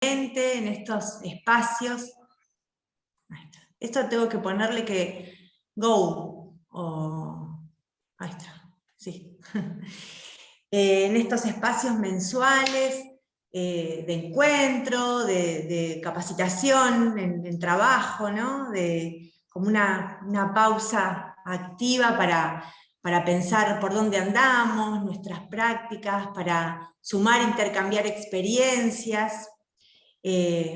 en estos espacios. Esto tengo que ponerle que go, o ahí está, sí. En estos espacios mensuales de encuentro, de capacitación en trabajo, ¿no? Como una pausa activa para pensar por dónde andamos, nuestras prácticas, para sumar, intercambiar experiencias,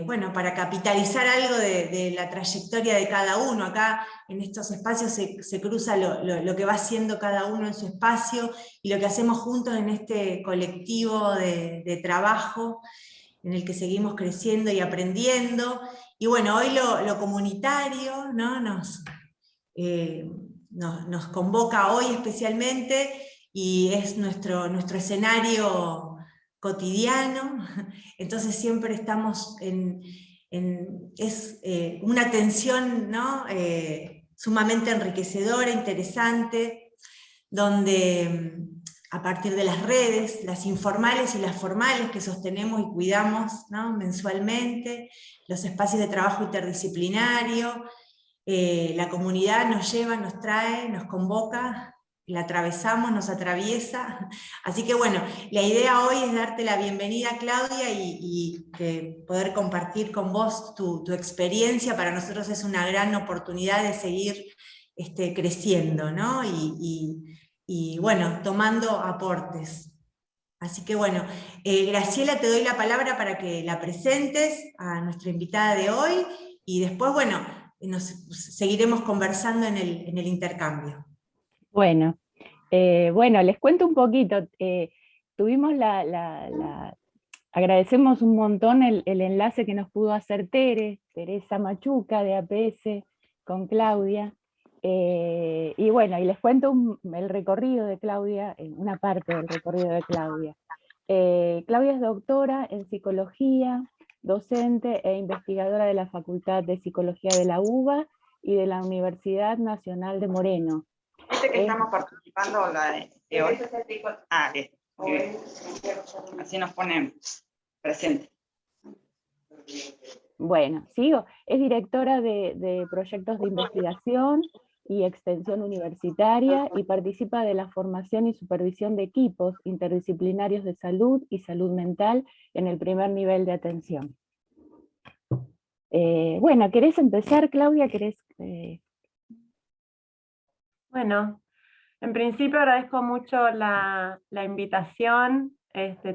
bueno, para capitalizar algo de la trayectoria de cada uno. Acá en estos espacios se cruza lo que va haciendo cada uno en su espacio y lo que hacemos juntos en este colectivo de trabajo en el que seguimos creciendo y aprendiendo. Y bueno, hoy lo comunitario, ¿no? Nos convoca hoy especialmente y es nuestro escenario cotidiano, entonces siempre estamos es una tensión, ¿no? Sumamente enriquecedora, interesante, donde a partir de las redes, las informales y las formales que sostenemos y cuidamos, ¿no? Mensualmente, los espacios de trabajo interdisciplinario, la comunidad nos lleva, nos trae, nos convoca, la atravesamos, nos atraviesa. Así que bueno, la idea hoy es darte la bienvenida, Claudia, y poder compartir con vos tu experiencia. Para nosotros es una gran oportunidad de seguir creciendo, ¿no? Y bueno, tomando aportes. Así que bueno, Graciela, te doy la palabra para que la presentes a nuestra invitada de hoy, y después, bueno, seguiremos conversando en el intercambio. Bueno, bueno, les cuento un poquito. Tuvimos agradecemos un montón el enlace que nos pudo hacer Teresa Machuca de APS con Claudia. Y bueno, y les cuento el recorrido de Claudia, una parte del recorrido de Claudia. Claudia es doctora en psicología, docente e investigadora de la Facultad de Psicología de la UBA y de la Universidad Nacional de Moreno. Que estamos participando la de hoy. Ah, listo. Así nos ponen presente. Bueno, sigo. Es directora de proyectos de investigación y extensión universitaria y participa de la formación y supervisión de equipos interdisciplinarios de salud y salud mental en el primer nivel de atención. Bueno, ¿querés empezar, Claudia? Bueno, en principio agradezco mucho la invitación,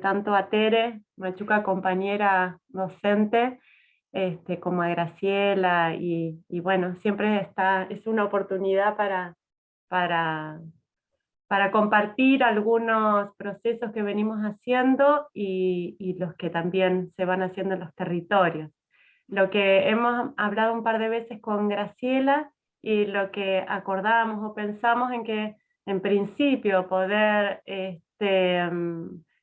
tanto a Tere Machuca, compañera docente, como a Graciela, y bueno, siempre es una oportunidad para compartir algunos procesos que venimos haciendo y los que también se van haciendo en los territorios. Lo que hemos hablado un par de veces con Graciela y lo que acordamos o pensamos en que en principio poder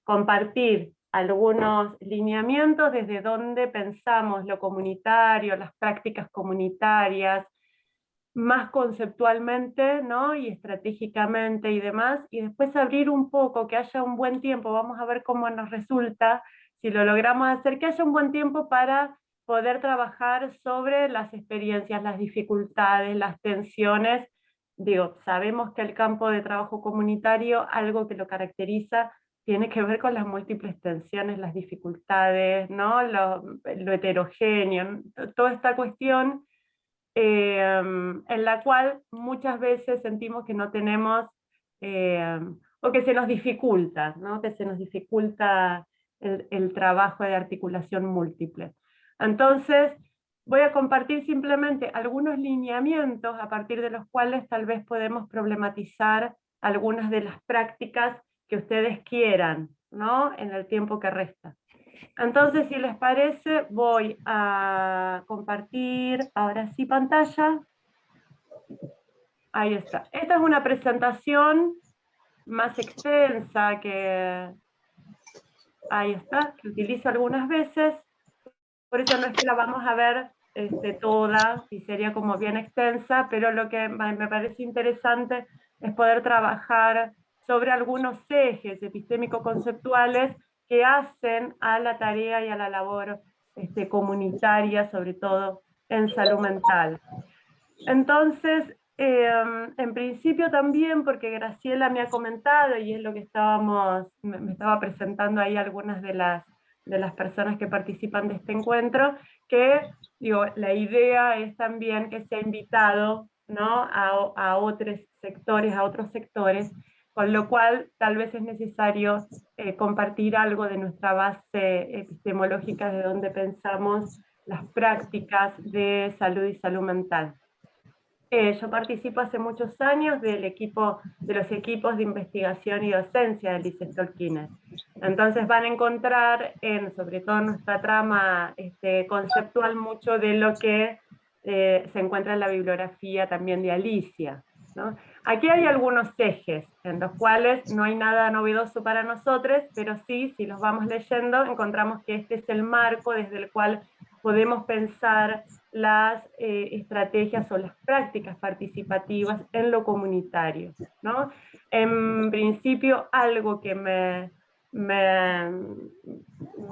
compartir algunos lineamientos desde donde pensamos lo comunitario, las prácticas comunitarias, más conceptualmente, ¿no? Y estratégicamente y demás, y después abrir un poco, que haya un buen tiempo, vamos a ver cómo nos resulta, si lo logramos hacer, que haya un buen tiempo para poder trabajar sobre las experiencias, las dificultades, las tensiones. Digo, sabemos que el campo de trabajo comunitario, algo que lo caracteriza, tiene que ver con las múltiples tensiones, las dificultades, ¿no? Lo heterogéneo, toda esta cuestión en la cual muchas veces sentimos que no tenemos, o que se nos dificulta, ¿no? Que se nos dificulta el trabajo de articulación múltiple. Entonces, voy a compartir simplemente algunos lineamientos a partir de los cuales tal vez podemos problematizar algunas de las prácticas que ustedes quieran, ¿no? En el tiempo que resta. Entonces, si les parece, voy a compartir ahora sí pantalla. Ahí está. Esta es una presentación más extensa que... Ahí está, que utilizo algunas veces. Por eso no es que la vamos a ver toda, y sería como bien extensa, pero lo que me parece interesante es poder trabajar sobre algunos ejes epistémico-conceptuales que hacen a la tarea y a la labor comunitaria, sobre todo en salud mental. Entonces, en principio también, porque Graciela me ha comentado, y es lo que me estaba presentando ahí algunas de las personas que participan de este encuentro, que digo, la idea es también que sea invitado, ¿no?, a otros sectores, con lo cual tal vez es necesario compartir algo de nuestra base epistemológica, de donde pensamos las prácticas de salud y salud mental. Yo participo hace muchos años de los equipos de investigación y docencia del ICES Tolkien. Entonces van a encontrar, sobre todo en nuestra trama conceptual, mucho de lo que se encuentra en la bibliografía también de Alicia, ¿no? Aquí hay algunos ejes en los cuales no hay nada novedoso para nosotros, pero sí, si los vamos leyendo, encontramos que este es el marco desde el cual podemos pensar las estrategias o las prácticas participativas en lo comunitario, ¿no? En principio, algo que me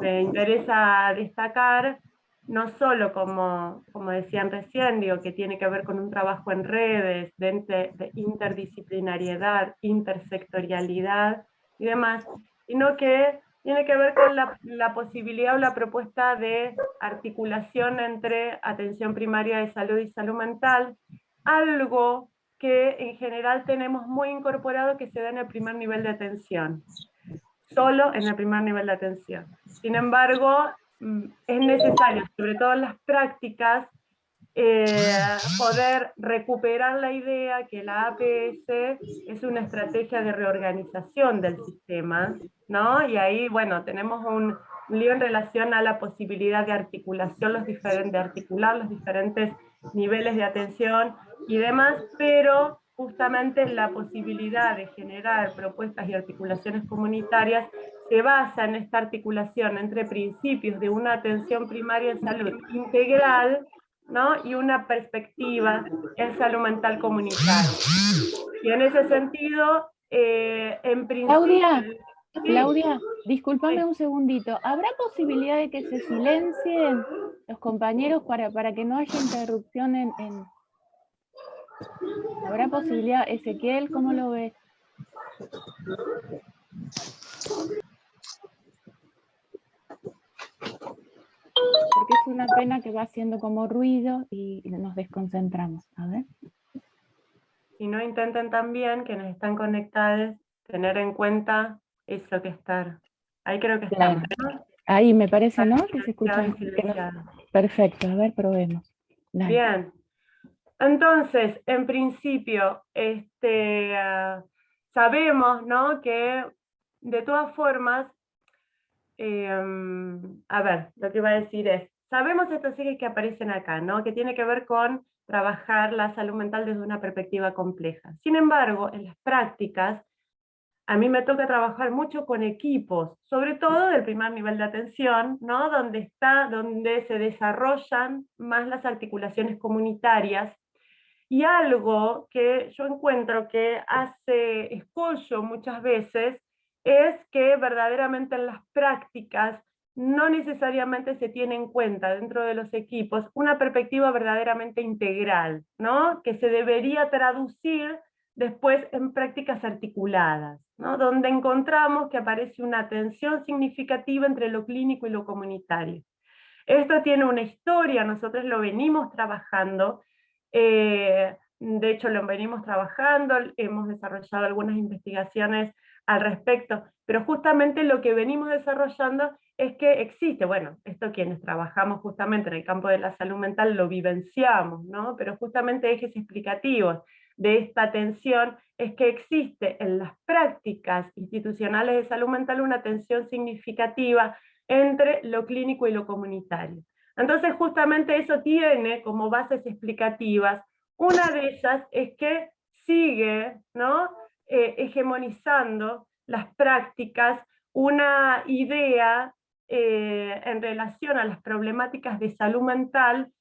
interesa destacar, no solo como decían recién, digo, que tiene que ver con un trabajo en redes, de interdisciplinariedad, intersectorialidad y demás, sino que tiene que ver con la posibilidad o la propuesta de articulación entre atención primaria de salud y salud mental, algo que en general tenemos muy incorporado, que se da en el primer nivel de atención, solo en el primer nivel de atención. Sin embargo, es necesario, sobre todo en las prácticas, poder recuperar la idea que la APS es una estrategia de reorganización del sistema, ¿no? Y ahí, bueno, tenemos un lío en relación a la posibilidad de articulación, de articular los diferentes niveles de atención y demás, pero justamente la posibilidad de generar propuestas y articulaciones comunitarias se basa en esta articulación entre principios de una atención primaria en salud integral, ¿no?, y una perspectiva en salud mental comunitaria. Y en ese sentido, en principio... Claudia, discúlpame un segundito. ¿Habrá posibilidad de que se silencien los compañeros para que no haya interrupción en... ¿Habrá posibilidad? Ezequiel, ¿cómo lo ves? Porque es una pena que va haciendo como ruido y nos desconcentramos. A ver. Si no, intenten también, quienes están conectados, tener en cuenta eso que estar. Ahí creo que estamos, ¿no? Ahí me parece, ¿no? Que se escucha. No... Perfecto, a ver, probemos. Dale. Bien. Entonces, en principio, sabemos, ¿no?, que de todas formas, a ver, lo que iba a decir es, sabemos estos ejes que aparecen acá, ¿no?, que tiene que ver con trabajar la salud mental desde una perspectiva compleja. Sin embargo, en las prácticas, a mí me toca trabajar mucho con equipos, sobre todo del primer nivel de atención, ¿no?, donde se desarrollan más las articulaciones comunitarias. Y algo que yo encuentro que hace escollo muchas veces es que verdaderamente en las prácticas no necesariamente se tiene en cuenta dentro de los equipos una perspectiva verdaderamente integral, ¿no?, que se debería traducir después en prácticas articuladas, ¿no?, donde encontramos que aparece una tensión significativa entre lo clínico y lo comunitario. Esto tiene una historia, nosotros lo venimos trabajando, de hecho lo venimos trabajando, hemos desarrollado algunas investigaciones al respecto, pero justamente lo que venimos desarrollando es que existe, bueno, esto quienes trabajamos justamente en el campo de la salud mental lo vivenciamos, ¿no?, pero justamente ejes explicativos de esta tensión es que existe en las prácticas institucionales de salud mental una tensión significativa entre lo clínico y lo comunitario. Entonces justamente eso tiene como bases explicativas. Una de ellas es que sigue, ¿no?, hegemonizando las prácticas una idea en relación a las problemáticas de salud mental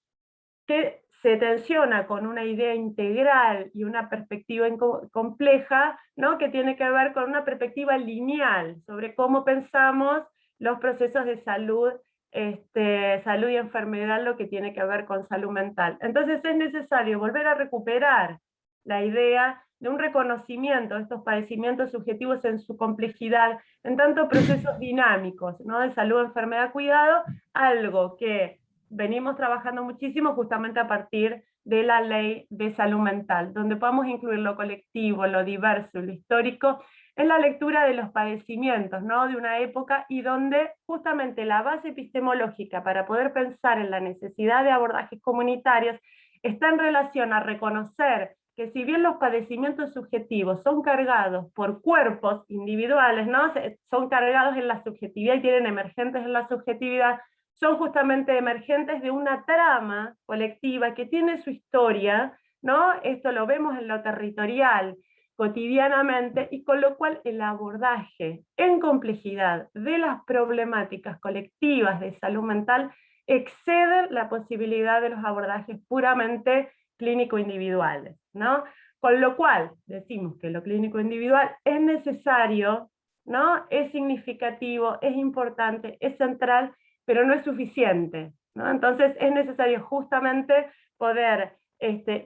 que se tensiona con una idea integral y una perspectiva compleja, ¿no?, que tiene que ver con una perspectiva lineal sobre cómo pensamos los procesos de salud salud y enfermedad lo que tiene que ver con salud mental. Entonces es necesario volver a recuperar la idea de un reconocimiento de estos padecimientos subjetivos en su complejidad, en tanto procesos dinámicos, ¿no? De salud, enfermedad, cuidado, algo que venimos trabajando muchísimo justamente a partir de la ley de salud mental, donde podamos incluir lo colectivo, lo diverso, lo histórico, en la lectura de los padecimientos, ¿no? De una época, y donde justamente la base epistemológica para poder pensar en la necesidad de abordajes comunitarios está en relación a reconocer que si bien los padecimientos subjetivos son cargados por cuerpos individuales, ¿no? Son cargados en la subjetividad y tienen emergentes en la subjetividad, son justamente emergentes de una trama colectiva que tiene su historia, ¿no? Esto lo vemos en lo territorial, cotidianamente, y con lo cual el abordaje en complejidad de las problemáticas colectivas de salud mental excede la posibilidad de los abordajes puramente clínico-individuales, ¿no? Con lo cual decimos que lo clínico-individual es necesario, ¿no? Es significativo, es importante, es central, pero no es suficiente, ¿no? Entonces es necesario justamente poder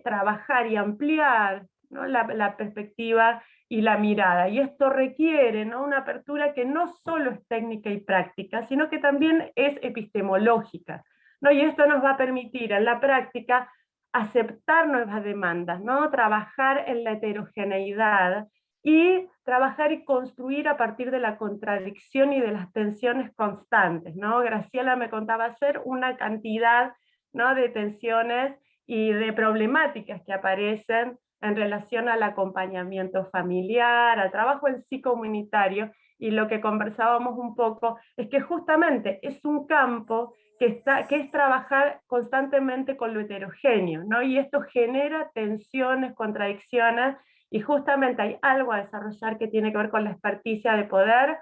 trabajar y ampliar, ¿no? la perspectiva y la mirada, y esto requiere, ¿no? Una apertura que no solo es técnica y práctica, sino que también es epistemológica, ¿no? Y esto nos va a permitir en la práctica aceptar nuevas demandas, ¿no? Trabajar en la heterogeneidad y trabajar y construir a partir de la contradicción y de las tensiones constantes, ¿no? Graciela me contaba ayer una cantidad, ¿no? de tensiones y de problemáticas que aparecen en relación al acompañamiento familiar, al trabajo en sí comunitario, y lo que conversábamos un poco es que justamente es un campo que es trabajar constantemente con lo heterogéneo, ¿no? Y esto genera tensiones, contradicciones, y justamente hay algo a desarrollar que tiene que ver con la experticia de poder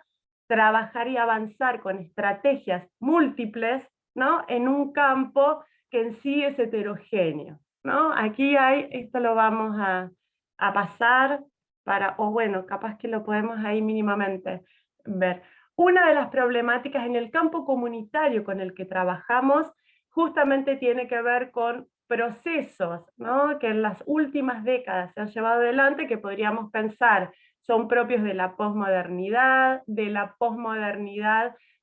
trabajar y avanzar con estrategias múltiples, ¿no? En un campo que en sí es heterogéneo, ¿no? Aquí hay, esto lo vamos a pasar para, o bueno, capaz que lo podemos ahí mínimamente ver. Una de las problemáticas en el campo comunitario con el que trabajamos justamente tiene que ver con procesos, ¿no? Que en las últimas décadas se han llevado adelante, que podríamos pensar son propios de la posmodernidad,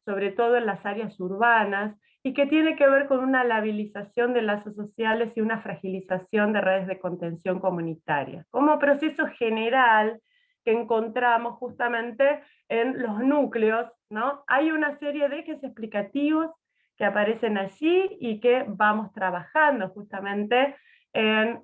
sobre todo en las áreas urbanas, y que tiene que ver con una labilización de lazos sociales y una fragilización de redes de contención comunitaria. Como proceso general que encontramos justamente en los núcleos, ¿no? Hay una serie de ejes explicativos que aparecen allí y que vamos trabajando justamente en,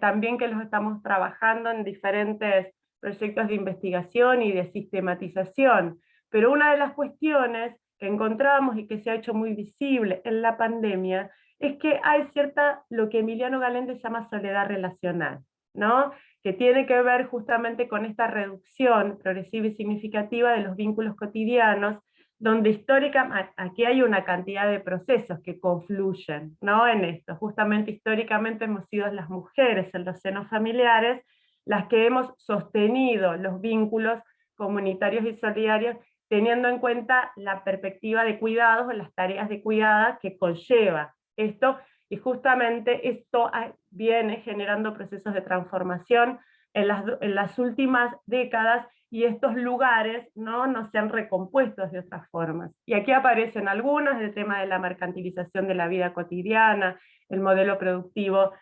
también que los estamos trabajando en diferentes proyectos de investigación y de sistematización. Pero una de las cuestiones que encontramos y que se ha hecho muy visible en la pandemia es que hay cierta, lo que Emiliano Galende llama soledad relacional, ¿no? Que tiene que ver justamente con esta reducción progresiva y significativa de los vínculos cotidianos, donde históricamente, aquí hay una cantidad de procesos que confluyen, ¿no? En esto. Justamente históricamente hemos sido las mujeres en los senos familiares las que hemos sostenido los vínculos comunitarios y solidarios, teniendo en cuenta la perspectiva de cuidados o las tareas de cuidado que conlleva esto, y justamente esto viene generando procesos de transformación en las últimas décadas, y estos lugares no se han recompuesto de otras formas. Y aquí aparecen algunos, el tema de la mercantilización de la vida cotidiana, el modelo productivo,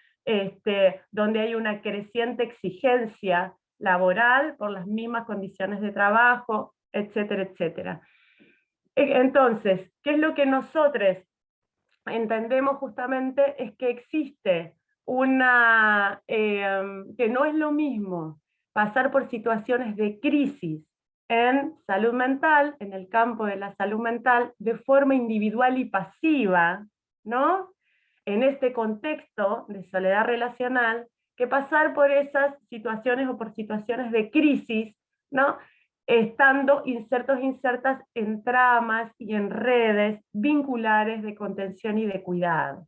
donde hay una creciente exigencia laboral por las mismas condiciones de trabajo, etcétera, etcétera. Entonces, ¿qué es lo que nosotros entendemos justamente? Es que existe que no es lo mismo pasar por situaciones de crisis en salud mental, en el campo de la salud mental, de forma individual y pasiva, ¿no? En este contexto de soledad relacional, que pasar por esas situaciones o por situaciones de crisis, ¿no? Estando insertas en tramas y en redes vinculares de contención y de cuidados.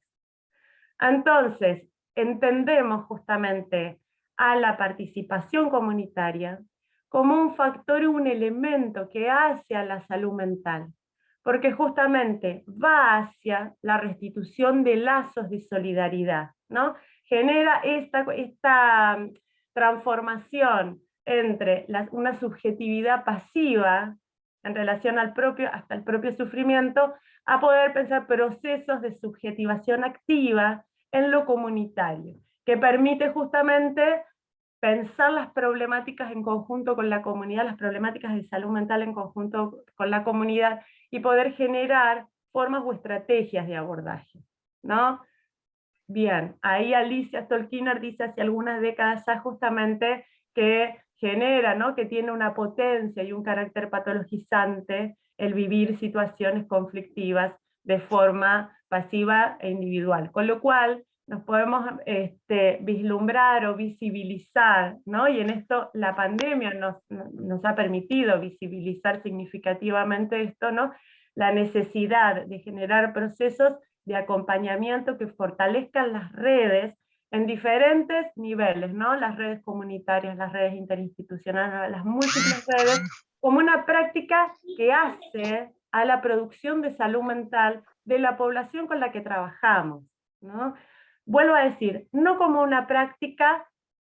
Entonces, entendemos justamente a la participación comunitaria como un factor y un elemento que hace a la salud mental, porque justamente va hacia la restitución de lazos de solidaridad, ¿no? Genera esta transformación entre una subjetividad pasiva en relación al hasta el propio sufrimiento, a poder pensar procesos de subjetivación activa en lo comunitario, que permite justamente pensar las problemáticas en conjunto con la comunidad, las problemáticas de salud mental en conjunto con la comunidad, y poder generar formas o estrategias de abordaje, ¿no? Bien, ahí Alicia Stolkiner dice hace algunas décadas ya justamente que genera, ¿no?, que tiene una potencia y un carácter patologizante el vivir situaciones conflictivas de forma pasiva e individual, con lo cual nos podemos vislumbrar o visibilizar, ¿no? Y en esto la pandemia nos ha permitido visibilizar significativamente esto, ¿no? La necesidad de generar procesos de acompañamiento que fortalezcan las redes en diferentes niveles, ¿no? Las redes comunitarias, las redes interinstitucionales, las múltiples redes, como una práctica que hace a la producción de salud mental de la población con la que trabajamos, ¿no? Vuelvo a decir, no como una práctica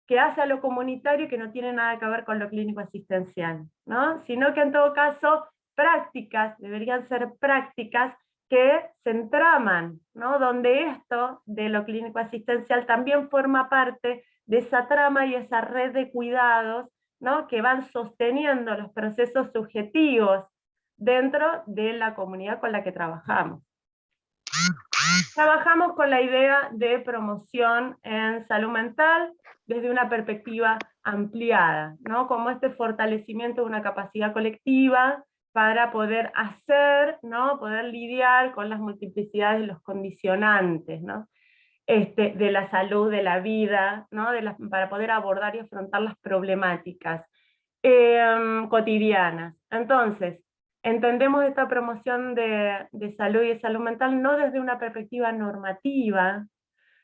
que hace a lo comunitario y que no tiene nada que ver con lo clínico asistencial, ¿no? Sino que en todo caso prácticas, deberían ser prácticas que se entraman, ¿no? Donde esto de lo clínico asistencial también forma parte de esa trama y esa red de cuidados, ¿no?, que van sosteniendo los procesos subjetivos dentro de la comunidad con la que trabajamos. Trabajamos con la idea de promoción en salud mental desde una perspectiva ampliada, ¿no?, como este fortalecimiento de una capacidad colectiva para poder hacer, ¿no?, poder lidiar con las multiplicidades de los condicionantes, ¿no?, de la salud, de la vida, ¿no?, para poder abordar y afrontar las problemáticas cotidianas. Entonces, entendemos esta promoción de salud y de salud mental no desde una perspectiva normativa,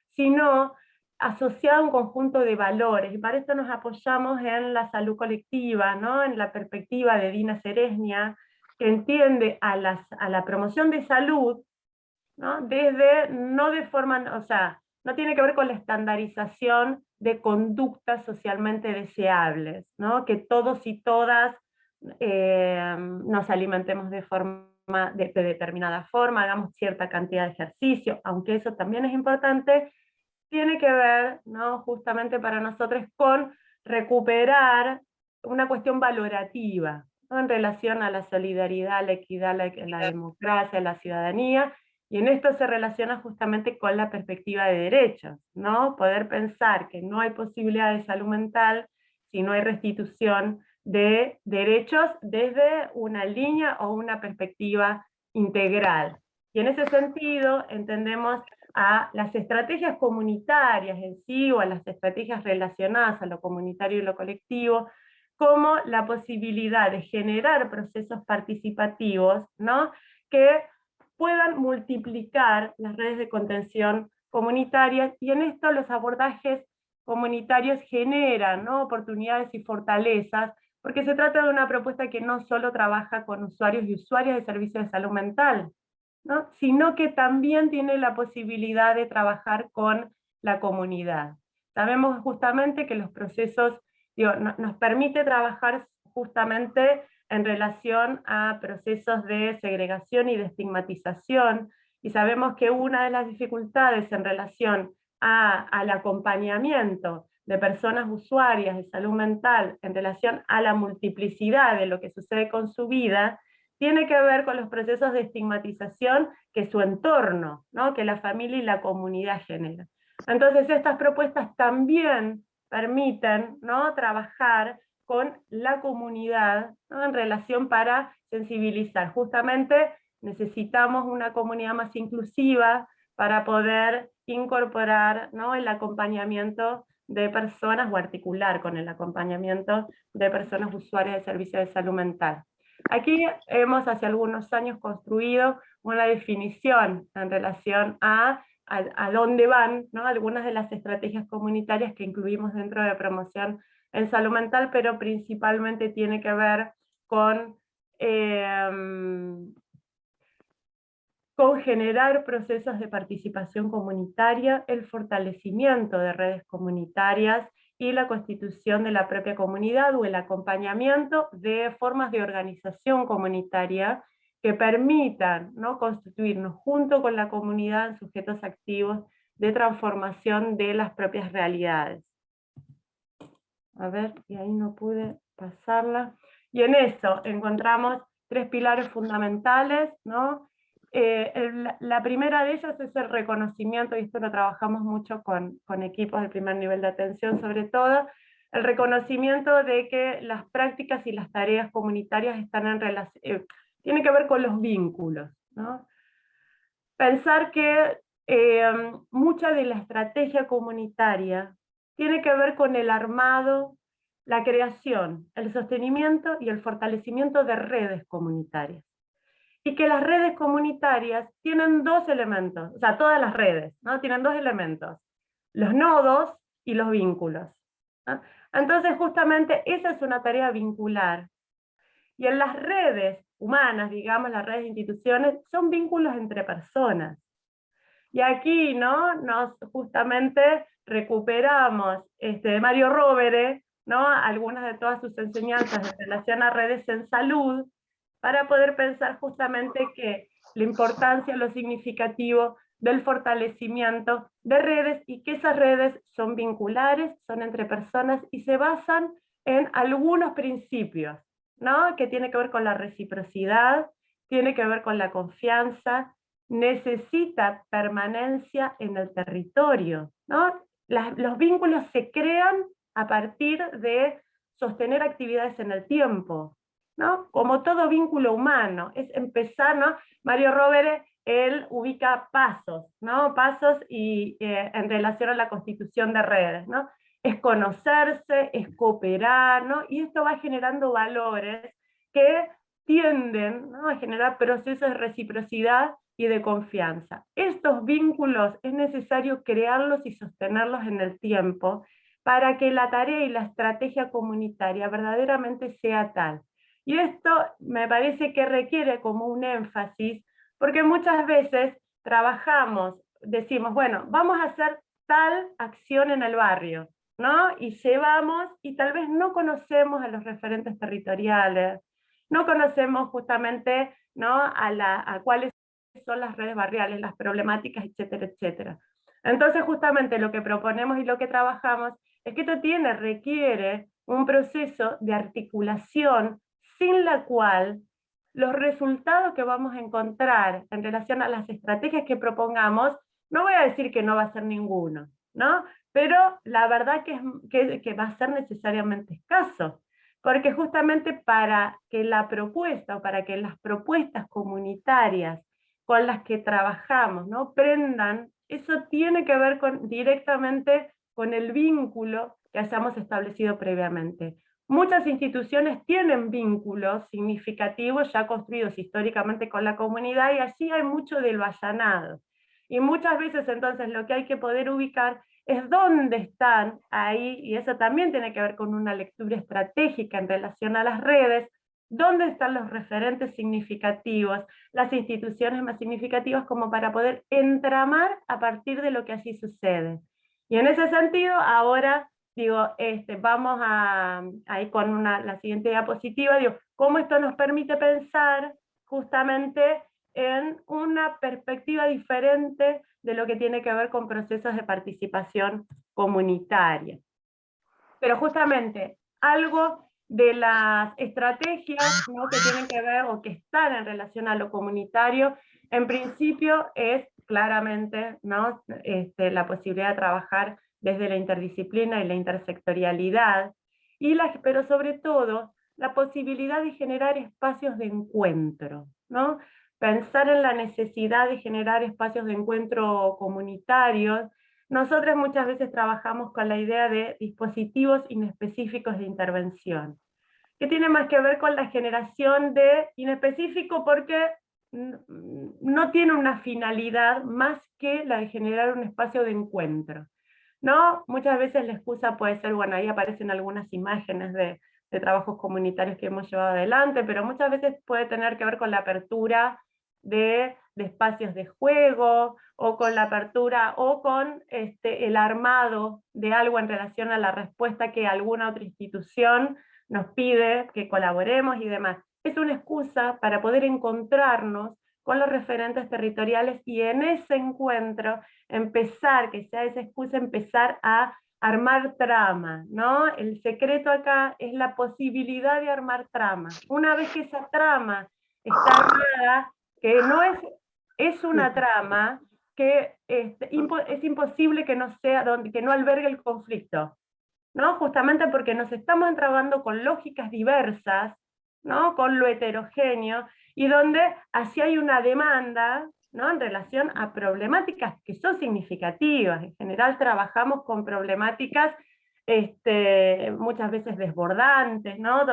sino asociada a un conjunto de valores, y para esto nos apoyamos en la salud colectiva, ¿no?, en la perspectiva de Dina Seresnia, que entiende a la promoción de salud, ¿no?, no de forma, o sea, no tiene que ver con la estandarización de conductas socialmente deseables, ¿no?, que todos y todas nos alimentemos de determinada forma, hagamos cierta cantidad de ejercicio, aunque eso también es importante. Tiene que ver, ¿no?, justamente para nosotros con recuperar una cuestión valorativa, ¿no?, en relación a la solidaridad, la equidad, la democracia, la ciudadanía, y en esto se relaciona justamente con la perspectiva de derechos, ¿no? Poder pensar que no hay posibilidad de salud mental si no hay restitución de derechos desde una línea o una perspectiva integral. Y en ese sentido entendemos a las estrategias comunitarias en sí, o a las estrategias relacionadas a lo comunitario y lo colectivo, como la posibilidad de generar procesos participativos, ¿no?, que puedan multiplicar las redes de contención comunitarias, y en esto los abordajes comunitarios generan, ¿no?, oportunidades y fortalezas, porque se trata de una propuesta que no solo trabaja con usuarios y usuarias de servicios de salud mental, ¿no?, sino que también tiene la posibilidad de trabajar con la comunidad. Sabemos justamente que los procesos, nos permite trabajar justamente en relación a procesos de segregación y de estigmatización, y sabemos que una de las dificultades en relación al acompañamiento de personas usuarias de salud mental en relación a la multiplicidad de lo que sucede con su vida, tiene que ver con los procesos de estigmatización que su entorno, ¿no?, que la familia y la comunidad generan. Entonces estas propuestas también permiten, ¿no?, trabajar con la comunidad, ¿no?, en relación para sensibilizar. Justamente necesitamos una comunidad más inclusiva para poder incorporar, ¿no?, el acompañamiento de personas, o articular con el acompañamiento de personas usuarias de servicios de salud mental. Aquí hemos hace algunos años construido una definición en relación a dónde van, ¿no?, algunas de las estrategias comunitarias que incluimos dentro de promoción en salud mental, pero principalmente tiene que ver con con generar procesos de participación comunitaria, el fortalecimiento de redes comunitarias y la constitución de la propia comunidad o el acompañamiento de formas de organización comunitaria que permitan, ¿no?, constituirnos junto con la comunidad en sujetos activos de transformación de las propias realidades. A ver, y ahí no pude pasarla. Y en eso encontramos 3 pilares fundamentales, ¿no? La primera de ellas es el reconocimiento, y esto lo trabajamos mucho con equipos del primer nivel de atención sobre todo, el reconocimiento de que las prácticas y las tareas comunitarias están en relación, tiene que ver con los vínculos, ¿no? Pensar que mucha de la estrategia comunitaria tiene que ver con el armado, la creación, el sostenimiento y el fortalecimiento de redes comunitarias. Y que las redes comunitarias tienen 2 elementos, o sea, todas las redes, ¿no?, tienen 2 elementos, los nodos y los vínculos, ¿no? Entonces justamente esa es una tarea vincular. Y en las redes humanas, digamos, las redes de instituciones, son vínculos entre personas. Y aquí, ¿no?, justamente recuperamos de Mario Rovere, ¿no?, algunas de todas sus enseñanzas en relación a redes en salud, para poder pensar justamente que la importancia, lo significativo del fortalecimiento de redes, y que esas redes son vinculares, son entre personas, y se basan en algunos principios, ¿no?, que tiene que ver con la reciprocidad, tiene que ver con la confianza, necesita permanencia en el territorio, ¿no? Los vínculos se crean a partir de sostener actividades en el tiempo, ¿no? Como todo vínculo humano, es empezar, ¿no? Mario Rovere, él ubica pasos, ¿no? Pasos y en relación a la constitución de redes, ¿no? Es conocerse, es cooperar, ¿no? Y esto va generando valores que tienden, ¿no?, a generar procesos de reciprocidad y de confianza. Estos vínculos es necesario crearlos y sostenerlos en el tiempo para que la tarea y la estrategia comunitaria verdaderamente sea tal. Y esto me parece que requiere como un énfasis, porque muchas veces trabajamos, decimos, bueno, vamos a hacer tal acción en el barrio, ¿no? Y llevamos, y tal vez no conocemos a los referentes territoriales, no conocemos justamente, ¿no?, a cuáles son las redes barriales, las problemáticas, etcétera, etcétera. Entonces justamente lo que proponemos y lo que trabajamos es que esto requiere un proceso de articulación sin la cual los resultados que vamos a encontrar en relación a las estrategias que propongamos, no voy a decir que no va a ser ninguno, ¿no?, pero la verdad que va a ser necesariamente escaso, porque justamente para que la propuesta, o para que las propuestas comunitarias con las que trabajamos, ¿no?, prendan, eso tiene que ver directamente con el vínculo que hayamos establecido previamente. Muchas instituciones tienen vínculos significativos ya construidos históricamente con la comunidad, y allí hay mucho del allanado. Y muchas veces entonces lo que hay que poder ubicar es dónde están ahí, y eso también tiene que ver con una lectura estratégica en relación a las redes, dónde están los referentes significativos, las instituciones más significativas, como para poder entramar a partir de lo que allí sucede. Y en ese sentido, ahora digo, vamos a ir con la siguiente diapositiva, digo, cómo esto nos permite pensar justamente en una perspectiva diferente de lo que tiene que ver con procesos de participación comunitaria. Pero justamente algo de las estrategias, ¿no?, que tienen que ver o que están en relación a lo comunitario, en principio es claramente, ¿no?, la posibilidad de trabajar desde la interdisciplina y la intersectorialidad, pero sobre todo la posibilidad de generar espacios de encuentro, ¿no? Pensar en la necesidad de generar espacios de encuentro comunitarios. Nosotros muchas veces trabajamos con la idea de dispositivos inespecíficos de intervención, que tiene más que ver con la generación de inespecífico, porque no tiene una finalidad más que la de generar un espacio de encuentro, ¿no? Muchas veces la excusa puede ser, bueno, ahí aparecen algunas imágenes de trabajos comunitarios que hemos llevado adelante, pero muchas veces puede tener que ver con la apertura de espacios de juego, o con la apertura, o con el armado de algo en relación a la respuesta que alguna otra institución nos pide que colaboremos y demás. Es una excusa para poder encontrarnos con los referentes territoriales y en ese encuentro empezar, que sea esa excusa, empezar a armar trama, ¿no? El secreto acá es la posibilidad de armar trama. Una vez que esa trama está armada, que no es una trama que es imposible que no sea, que no albergue el conflicto, ¿no? Justamente porque nos estamos entrabando con lógicas diversas, ¿no? Con lo heterogéneo, y donde así hay una demanda, ¿no? En relación a problemáticas que son significativas. En general trabajamos con problemáticas muchas veces desbordantes, ¿no?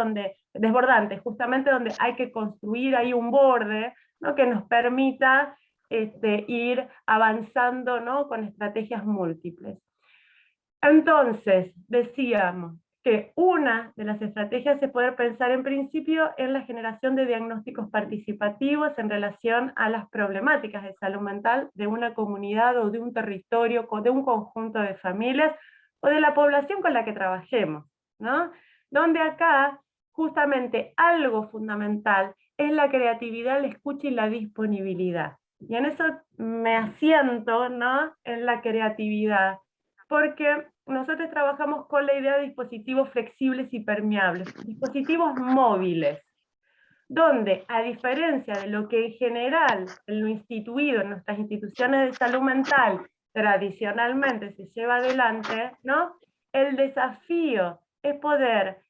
Desbordantes, justamente donde hay que construir ahí un borde, ¿no? Que nos permita ir avanzando, ¿no? Con estrategias múltiples. Entonces, decíamos que una de las estrategias es poder pensar en principio en la generación de diagnósticos participativos en relación a las problemáticas de salud mental de una comunidad o de un territorio, de un conjunto de familias o de la población con la que trabajemos, ¿no? Donde acá justamente algo fundamental es la creatividad, la escucha y la disponibilidad. Y en eso me asiento, ¿no? En la creatividad, porque nosotros trabajamos con la idea de dispositivos flexibles y permeables, dispositivos móviles, donde a diferencia de lo que en general en lo instituido en nuestras instituciones de salud mental tradicionalmente se lleva adelante, ¿no? El desafío es poder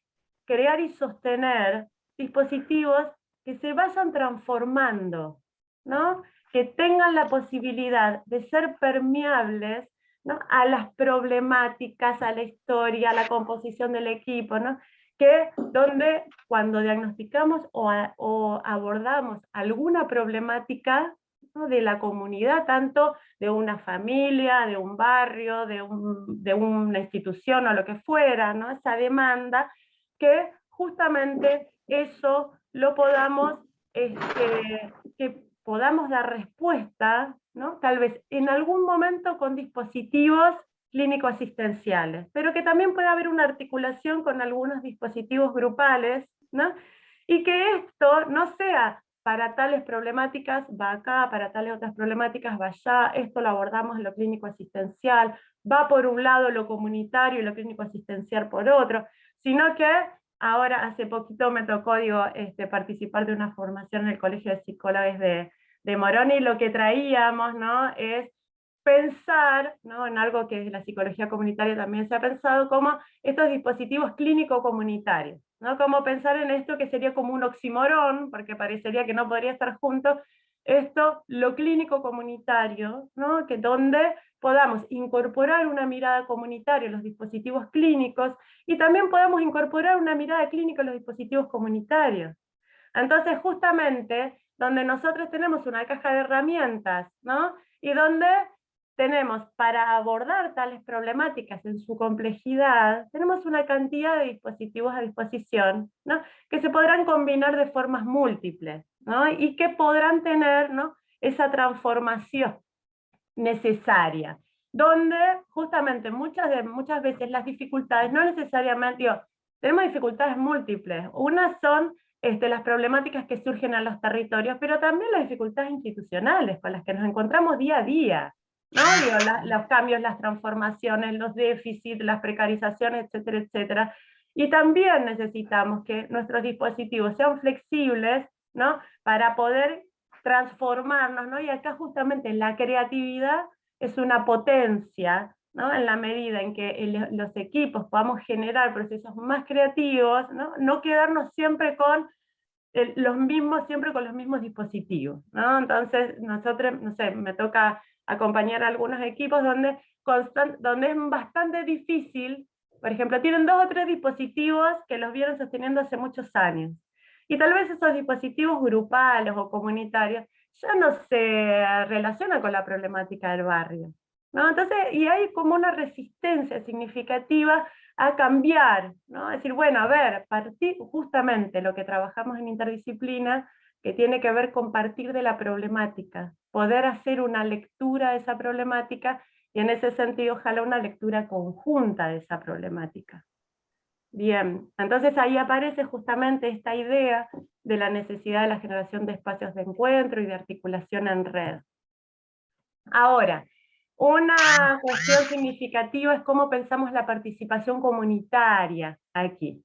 crear y sostener dispositivos que se vayan transformando, ¿no? Que tengan la posibilidad de ser permeables, ¿no? A las problemáticas, a la historia, a la composición del equipo, ¿no? Que donde cuando diagnosticamos o abordamos alguna problemática, ¿no? De la comunidad, tanto de una familia, de un barrio, de una institución o lo que fuera, ¿no? Esa demanda, que justamente eso lo podamos, que podamos dar respuesta, ¿no? Tal vez en algún momento con dispositivos clínico-asistenciales, pero que también puede haber una articulación con algunos dispositivos grupales, ¿no? Y que esto no sea para tales problemáticas va acá, para tales otras problemáticas va allá, esto lo abordamos en lo clínico-asistencial, va por un lado lo comunitario y lo clínico-asistencial por otro, sino que ahora hace poquito me tocó, participar de una formación en el Colegio de Psicólogos de Morón, y lo que traíamos, ¿no? Es pensar, ¿no? En algo que desde la psicología comunitaria también se ha pensado, como estos dispositivos clínico-comunitarios, ¿no? Como pensar en esto que sería como un oxímoron, porque parecería que no podría estar junto, esto, lo clínico-comunitario, ¿no? Que donde podamos incorporar una mirada comunitaria en los dispositivos clínicos, y también podamos incorporar una mirada clínica en los dispositivos comunitarios. Entonces, justamente, donde nosotros tenemos una caja de herramientas, ¿no? Y donde tenemos, para abordar tales problemáticas en su complejidad, tenemos una cantidad de dispositivos a disposición, ¿no? Que se podrán combinar de formas múltiples, ¿no? Y que podrán tener, ¿no? Esa transformación necesaria, donde justamente muchas veces las dificultades, no necesariamente, tenemos dificultades múltiples, unas son las problemáticas que surgen en los territorios, pero también las dificultades institucionales con las que nos encontramos día a día, ¿no? Los cambios, las transformaciones, los déficits, las precarizaciones, etcétera, etcétera. Y también necesitamos que nuestros dispositivos sean flexibles, ¿no? Para poder transformarnos, ¿no? Y acá justamente la creatividad es una potencia, ¿no? En la medida en que los equipos podamos generar procesos más creativos, ¿no? No quedarnos siempre con siempre con los mismos dispositivos, ¿no? Entonces, nosotros, no sé, me toca acompañar a algunos equipos donde es bastante difícil, por ejemplo, tienen 2 o 3 dispositivos que los vienen sosteniendo hace muchos años, y tal vez esos dispositivos grupales o comunitarios ya no se relacionan con la problemática del barrio, ¿no? Entonces, y hay como una resistencia significativa a cambiar, ¿no? Es decir, bueno, a ver, justamente lo que trabajamos en interdisciplina, que tiene que ver con partir de la problemática, poder hacer una lectura de esa problemática, y en ese sentido ojalá una lectura conjunta de esa problemática. Bien, entonces ahí aparece justamente esta idea de la necesidad de la generación de espacios de encuentro y de articulación en red. Ahora, una cuestión significativa es cómo pensamos la participación comunitaria aquí.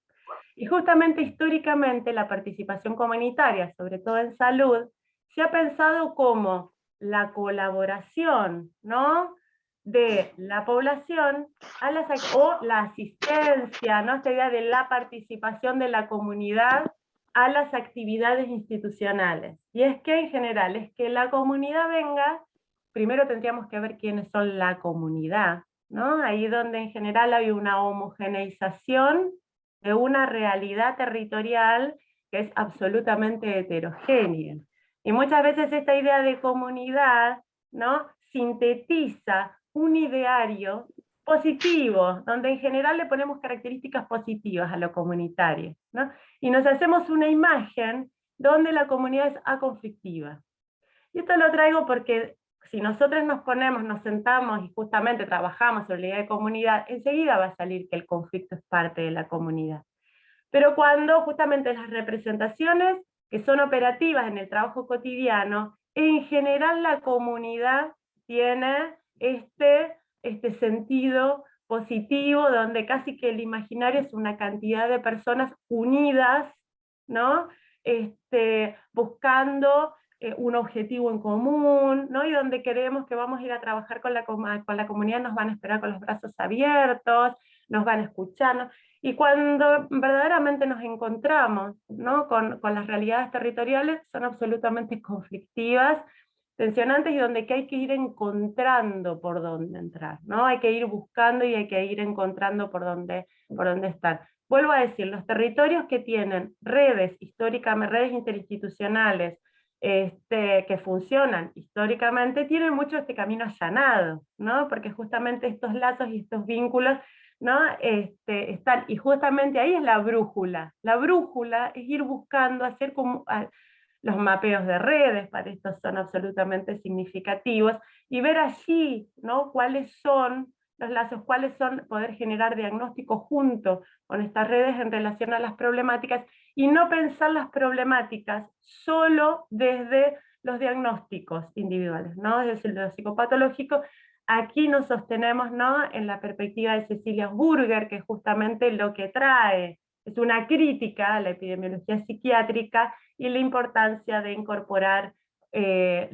Y justamente históricamente la participación comunitaria, sobre todo en salud, se ha pensado como la colaboración, ¿no?, de la población a o la asistencia, ¿no?, esta idea de la participación de la comunidad a las actividades institucionales. Y es que en general, es que la comunidad venga, primero tendríamos que ver quiénes son la comunidad, ¿no? Ahí donde en general hay una homogeneización de una realidad territorial que es absolutamente heterogénea. Y muchas veces esta idea de comunidad, ¿no?, sintetiza un ideario positivo, donde en general le ponemos características positivas a lo comunitario, ¿no? Y nos hacemos una imagen donde la comunidad es aconflictiva. Y esto lo traigo porque si nosotros nos ponemos, nos sentamos y justamente trabajamos sobre la idea de comunidad, enseguida va a salir que el conflicto es parte de la comunidad. Pero cuando justamente las representaciones que son operativas en el trabajo cotidiano, en general la comunidad tiene este sentido positivo, donde casi que el imaginario es una cantidad de personas unidas, ¿no?, buscando un objetivo en común, ¿no?, y donde creemos que vamos a ir a trabajar con la comunidad, nos van a esperar con los brazos abiertos, nos van a escuchar, y cuando verdaderamente nos encontramos, ¿no?, con las realidades territoriales, son absolutamente conflictivas, tensionantes, y donde que hay que ir encontrando por dónde entrar, ¿no? Hay que ir buscando y hay que ir encontrando por dónde estar. Vuelvo a decir, los territorios que tienen redes históricamente, redes interinstitucionales, que funcionan históricamente, tienen mucho este camino allanado, ¿no? Porque justamente estos lazos y estos vínculos, ¿no?, están, y justamente ahí es la brújula. La brújula es ir buscando, hacer como los mapeos de redes, para esto son absolutamente significativos, y ver allí, ¿no?, cuáles son los lazos, cuáles son, poder generar diagnósticos junto con estas redes en relación a las problemáticas, y no pensar las problemáticas solo desde los diagnósticos individuales, ¿no?, desde lo psicopatológico. Aquí nos sostenemos, ¿no?, en la perspectiva de Cecilia Burger, que justamente lo que trae es una crítica a la epidemiología psiquiátrica y la importancia de incorporar el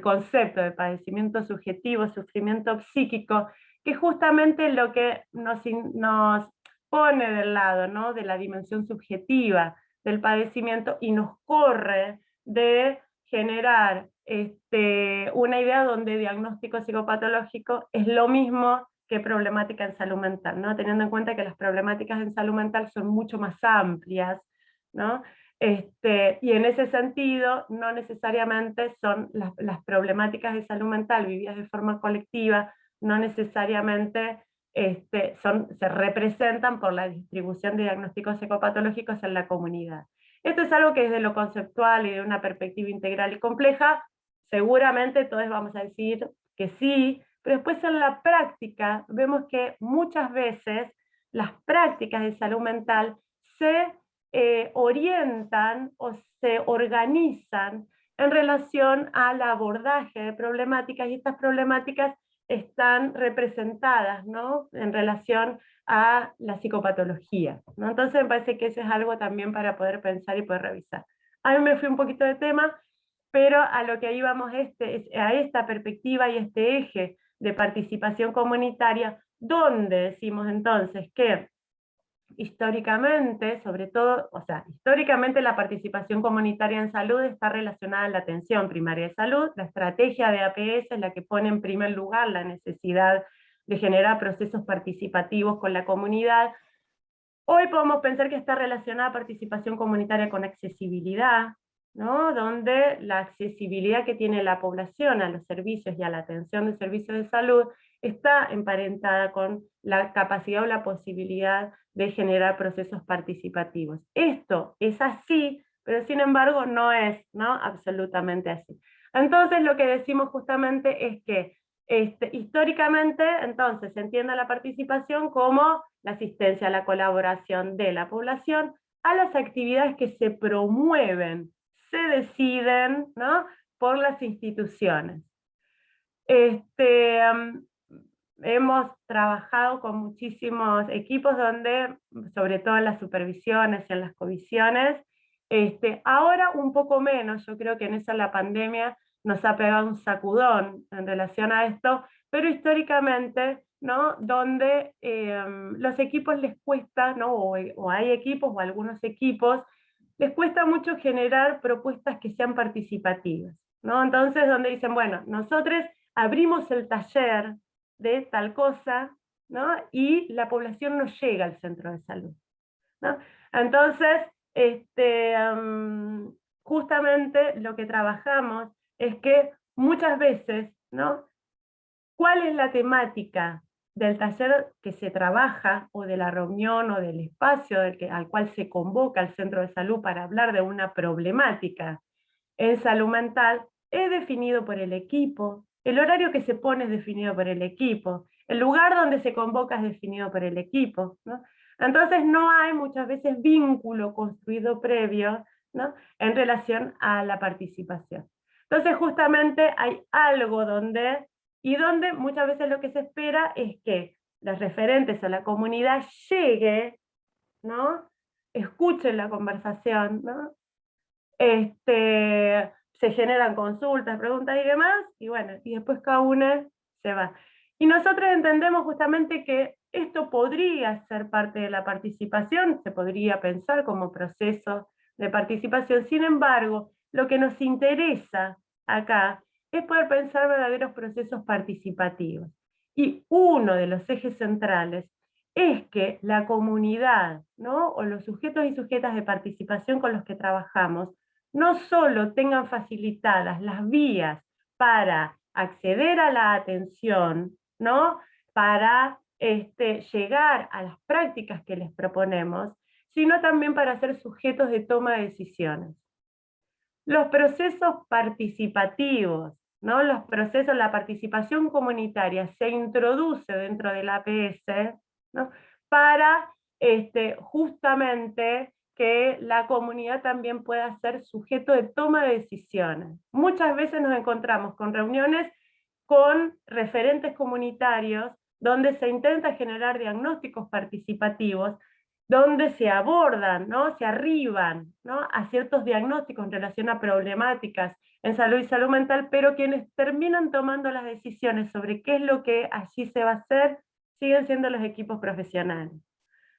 concepto de padecimiento subjetivo, sufrimiento psíquico, que es justamente lo que nos pone del lado, ¿no?, de la dimensión subjetiva del padecimiento, y nos corre de generar una idea donde diagnóstico psicopatológico es lo mismo que problemática en salud mental, ¿no?, teniendo en cuenta que las problemáticas en salud mental son mucho más amplias, ¿no? Y en ese sentido, no necesariamente son las problemáticas de salud mental vividas de forma colectiva, no necesariamente se representan por la distribución de diagnósticos psicopatológicos en la comunidad. Esto es algo que desde lo conceptual y de una perspectiva integral y compleja, seguramente todos vamos a decir que sí, pero después en la práctica vemos que muchas veces las prácticas de salud mental se orientan o se organizan en relación al abordaje de problemáticas, y estas problemáticas están representadas, ¿no?, en relación a la psicopatología, ¿no? Entonces me parece que eso es algo también para poder pensar y poder revisar. A mí me fui un poquito de tema, pero a lo que íbamos es a esta perspectiva y este eje de participación comunitaria, donde decimos entonces que históricamente, sobre todo, históricamente la participación comunitaria en salud está relacionada a la atención primaria de salud. La estrategia de APS es la que pone en primer lugar la necesidad de generar procesos participativos con la comunidad. Hoy podemos pensar que está relacionada participación comunitaria con accesibilidad, ¿no?, donde la accesibilidad que tiene la población a los servicios y a la atención de servicios de salud está emparentada con la capacidad o la posibilidad de generar procesos participativos. Esto es así pero sin embargo no es, ¿no?, absolutamente así. Entonces lo que decimos justamente es que históricamente entonces se entiende la participación como la asistencia, la colaboración de la población a las actividades que se promueven, se deciden, ¿no?, por las instituciones. Hemos trabajado con muchísimos equipos donde, sobre todo en las supervisiones y en las comisiones, ahora un poco menos, yo creo que en eso la pandemia nos ha pegado un sacudón en relación a esto, pero históricamente, ¿no?, donde los equipos les cuesta, ¿no?, o hay equipos o algunos equipos, les cuesta mucho generar propuestas que sean participativas, ¿no? Entonces, donde dicen, bueno, nosotros abrimos el taller de tal cosa, ¿no?, y la población no llega al centro de salud, ¿no? Entonces, justamente lo que trabajamos es que muchas veces, ¿no?, ¿cuál es la temática del taller que se trabaja, o de la reunión, o del espacio al cual se convoca al centro de salud para hablar de una problemática en salud mental? Es definido por el equipo, el horario que se pone es definido por el equipo, el lugar donde se convoca es definido por el equipo, ¿no? Entonces no hay muchas veces vínculo construido previo, ¿no?, en relación a la participación. Entonces justamente hay algo donde muchas veces lo que se espera es que los referentes o la comunidad llegue, ¿no?, escuchen la conversación, ¿no?, se generan consultas, preguntas y demás, y bueno, y después cada uno se va. Y nosotros entendemos justamente que esto podría ser parte de la participación, se podría pensar como proceso de participación. Sin embargo, lo que nos interesa acá es poder pensar verdaderos procesos participativos. Y uno de los ejes centrales es que la comunidad, ¿no?, o los sujetos y sujetas de participación con los que trabajamos, no solo tengan facilitadas las vías para acceder a la atención, ¿no?, para llegar a las prácticas que les proponemos, sino también para ser sujetos de toma de decisiones. Los procesos participativos, ¿no?, los procesos, la participación comunitaria se introduce dentro del APS, ¿no?, para justamente que la comunidad también pueda ser sujeto de toma de decisiones. Muchas veces nos encontramos con reuniones con referentes comunitarios donde se intenta generar diagnósticos participativos, donde se abordan, ¿no?, se arriban, ¿no?, a ciertos diagnósticos en relación a problemáticas en salud y salud mental, pero quienes terminan tomando las decisiones sobre qué es lo que allí se va a hacer, siguen siendo los equipos profesionales.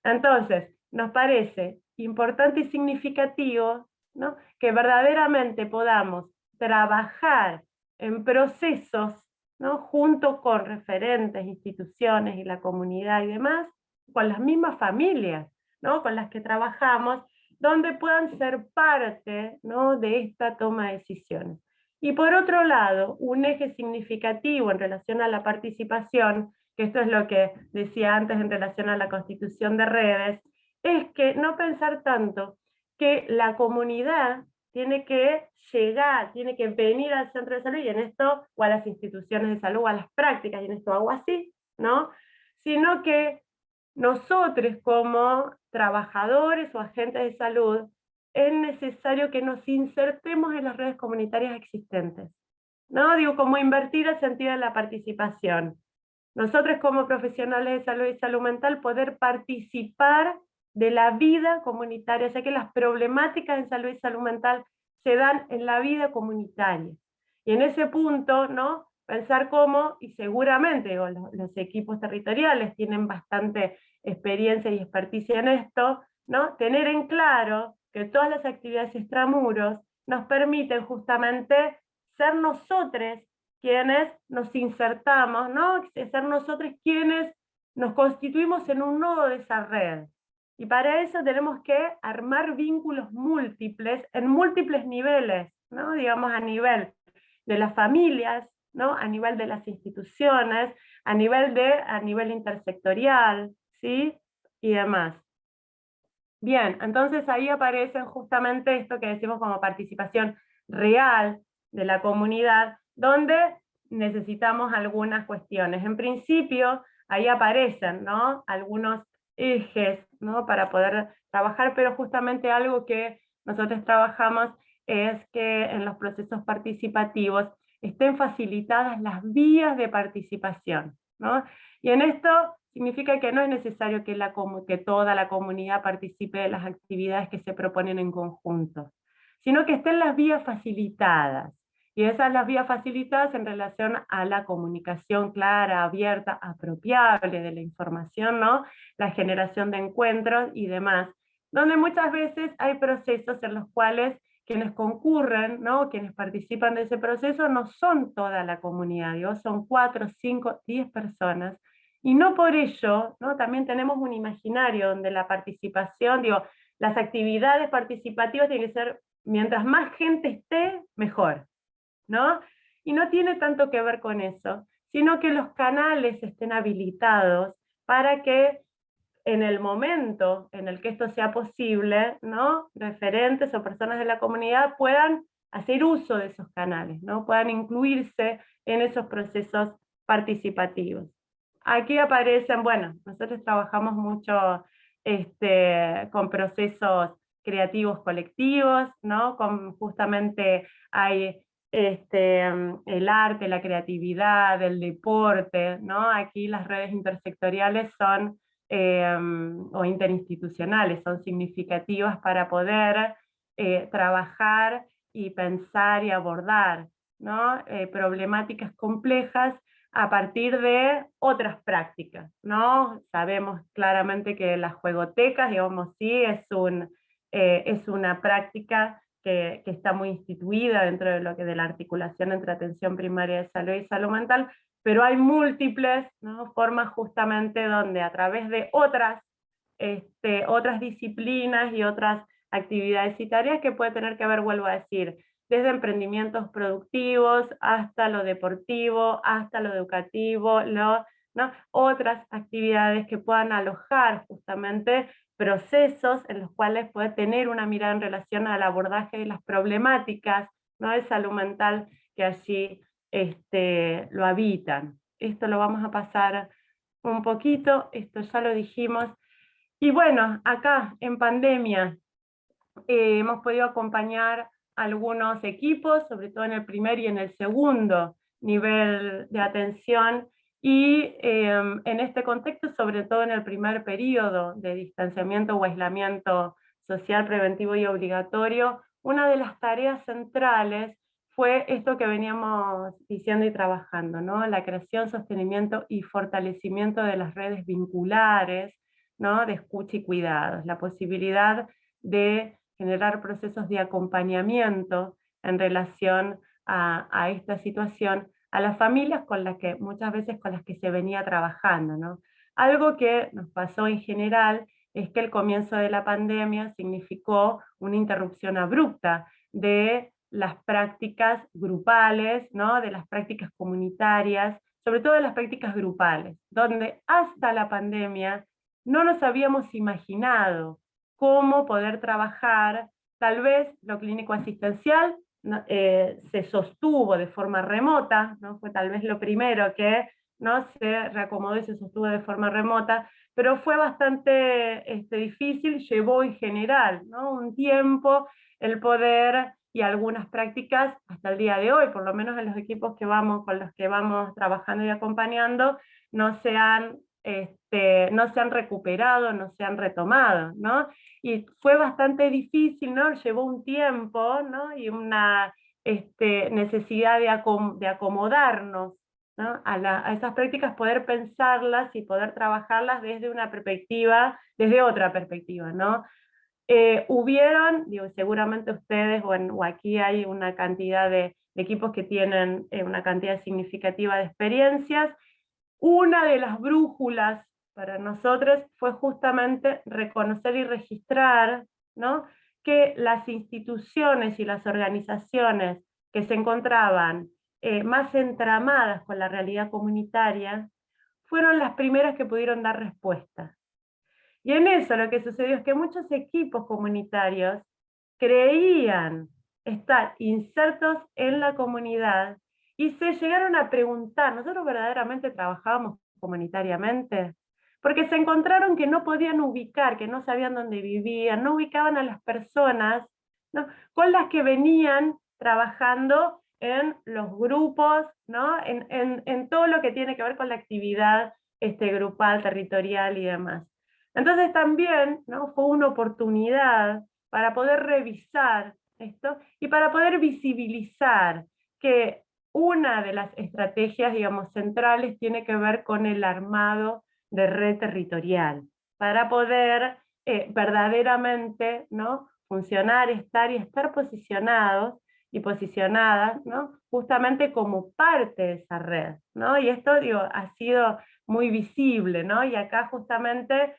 Entonces, nos parece importante y significativo, ¿no?, que verdaderamente podamos trabajar en procesos, ¿no?, junto con referentes, instituciones y la comunidad y demás, con las mismas familias, ¿no?, con las que trabajamos, donde puedan ser parte, ¿no?, de esta toma de decisiones. Y por otro lado, un eje significativo en relación a la participación, que esto es lo que decía antes en relación a la constitución de redes, es que no pensar tanto que la comunidad tiene que llegar, tiene que venir al centro de salud, y en esto, o a las instituciones de salud, o a las prácticas, y en esto hago así, ¿no?, sino que nosotros como trabajadores o agentes de salud, es necesario que nos insertemos en las redes comunitarias existentes, ¿no? Digo, como invertir el sentido de la participación. Nosotros como profesionales de salud y salud mental poder participar de la vida comunitaria, ya que las problemáticas en salud y salud mental se dan en la vida comunitaria. Y en ese punto, ¿no?, pensar cómo, y seguramente digo, los equipos territoriales tienen bastante experiencia y experticia en esto, ¿no?, tener en claro que todas las actividades extramuros nos permiten justamente ser nosotros quienes nos insertamos, ¿no?, ser nosotros quienes nos constituimos en un nodo de esa red. Y para eso tenemos que armar vínculos múltiples, en múltiples niveles, ¿no?, digamos a nivel de las familias, ¿no?, a nivel de las instituciones, a nivel intersectorial, ¿sí?, y demás. Bien, entonces ahí aparecen justamente esto que decimos como participación real de la comunidad, donde necesitamos algunas cuestiones. En principio, ahí aparecen, ¿no?, algunos ejes, ¿no?, para poder trabajar, pero justamente algo que nosotros trabajamos es que en los procesos participativos estén facilitadas las vías de participación, ¿no? Y en esto significa que no es necesario que toda la comunidad participe de las actividades que se proponen en conjunto, sino que estén las vías facilitadas. Y esas las vías facilitadas en relación a la comunicación clara, abierta, apropiable de la información, ¿no?, la generación de encuentros y demás, donde muchas veces hay procesos en los cuales quienes concurren, ¿no?, quienes participan de ese proceso no son toda la comunidad, digo, son 4, 5, 10 personas, y no por ello, ¿no?, también tenemos un imaginario donde la participación, digo, las actividades participativas tienen que ser, mientras más gente esté, mejor, ¿no? Y no tiene tanto que ver con eso, sino que los canales estén habilitados para que en el momento en el que esto sea posible, ¿no?, referentes o personas de la comunidad puedan hacer uso de esos canales, ¿no?, puedan incluirse en esos procesos participativos. Aquí aparecen, bueno, nosotros trabajamos mucho con procesos creativos colectivos, ¿no?, justamente hay el arte, la creatividad, el deporte, ¿no? Aquí las redes intersectoriales son o interinstitucionales son significativas para poder trabajar y pensar y abordar, ¿no?, problemáticas complejas a partir de otras prácticas, ¿no? Sabemos claramente que las juegotecas, digamos, sí, es una práctica que está muy instituida dentro de lo que de la articulación entre atención primaria de salud y salud mental, pero hay múltiples, ¿no?, formas justamente donde a través de otras disciplinas y otras actividades y tareas que puede tener que ver, vuelvo a decir, desde emprendimientos productivos hasta lo deportivo, hasta lo educativo, ¿no?, otras actividades que puedan alojar justamente procesos en los cuales puede tener una mirada en relación al abordaje de las problemáticas, ¿no?, de salud mental que allí lo habitan. Esto lo vamos a pasar un poquito, esto ya lo dijimos. Y bueno, acá en pandemia hemos podido acompañar algunos equipos, sobre todo en el primer y en el segundo nivel de atención, y en este contexto, sobre todo en el primer periodo de distanciamiento o aislamiento social preventivo y obligatorio, una de las tareas centrales fue esto que veníamos diciendo y trabajando, ¿no?, la creación, sostenimiento y fortalecimiento de las redes vinculares, ¿no?, de escucha y cuidados, la posibilidad de generar procesos de acompañamiento en relación a esta situación, a las familias con las que muchas veces con las que se venía trabajando, ¿no? Algo que nos pasó en general es que el comienzo de la pandemia significó una interrupción abrupta de las prácticas grupales, ¿no?, de las prácticas comunitarias, sobre todo de las prácticas grupales, donde hasta la pandemia no nos habíamos imaginado cómo poder trabajar. Tal vez lo clínico asistencial se sostuvo de forma remota, ¿no?, fue tal vez lo primero que, ¿no?, se reacomodó y se sostuvo de forma remota, pero fue bastante difícil, llevó en general, ¿no?, un tiempo el poder, y algunas prácticas hasta el día de hoy, por lo menos en los equipos con los que vamos trabajando y acompañando, no se han recuperado, no se han retomado, ¿no? Y fue bastante difícil, ¿no?, llevó un tiempo, ¿no?, y una necesidad de acomodarnos, ¿no?, a esas prácticas, poder pensarlas y poder trabajarlas desde otra perspectiva, ¿no? Hubieron, digo, seguramente ustedes, o aquí hay una cantidad de equipos que tienen una cantidad significativa de experiencias. Una de las brújulas para nosotros fue justamente reconocer y registrar, ¿no?, que las instituciones y las organizaciones que se encontraban más entramadas con la realidad comunitaria fueron las primeras que pudieron dar respuesta. Y en eso lo que sucedió es que muchos equipos comunitarios creían estar insertos en la comunidad y se llegaron a preguntar, ¿nosotros verdaderamente trabajábamos comunitariamente? Porque se encontraron que no podían ubicar, que no sabían dónde vivían, no ubicaban a las personas, ¿no?, con las que venían trabajando en los grupos, ¿no?, en todo lo que tiene que ver con la actividad grupal, territorial y demás. Entonces también, ¿no?, fue una oportunidad para poder revisar esto y para poder visibilizar que una de las estrategias, digamos, centrales tiene que ver con el armado de red territorial, para poder verdaderamente, ¿no?, funcionar, estar y estar posicionados y posicionadas, ¿no?, justamente como parte de esa red, ¿no? Y esto, digo, ha sido muy visible, ¿no? Y acá justamente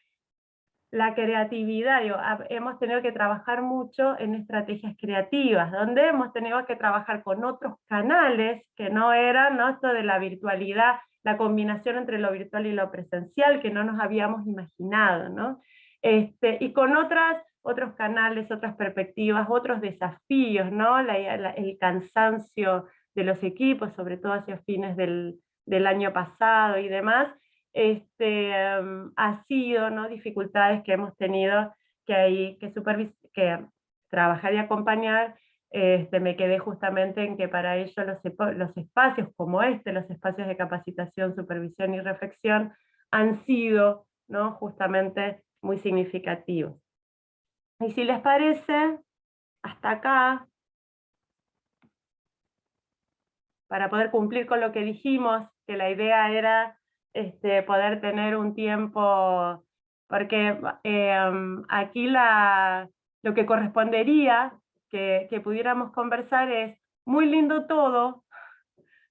la creatividad, digo, hemos tenido que trabajar mucho en estrategias creativas, donde hemos tenido que trabajar con otros canales que no eran, ¿no?, esto de la virtualidad, la combinación entre lo virtual y lo presencial, que no nos habíamos imaginado, ¿no? Y con otros canales, otras perspectivas, otros desafíos, ¿no? El cansancio de los equipos, sobre todo hacia fines del año pasado y demás, ha sido, ¿no?, dificultades que hemos tenido que trabajar y acompañar. Me quedé justamente en que para ello los espacios como los espacios de capacitación, supervisión y reflexión, han sido, ¿no?, justamente muy significativos. Y si les parece, hasta acá, para poder cumplir con lo que dijimos, que la idea era poder tener un tiempo, porque aquí lo que correspondería que pudiéramos conversar es muy lindo todo,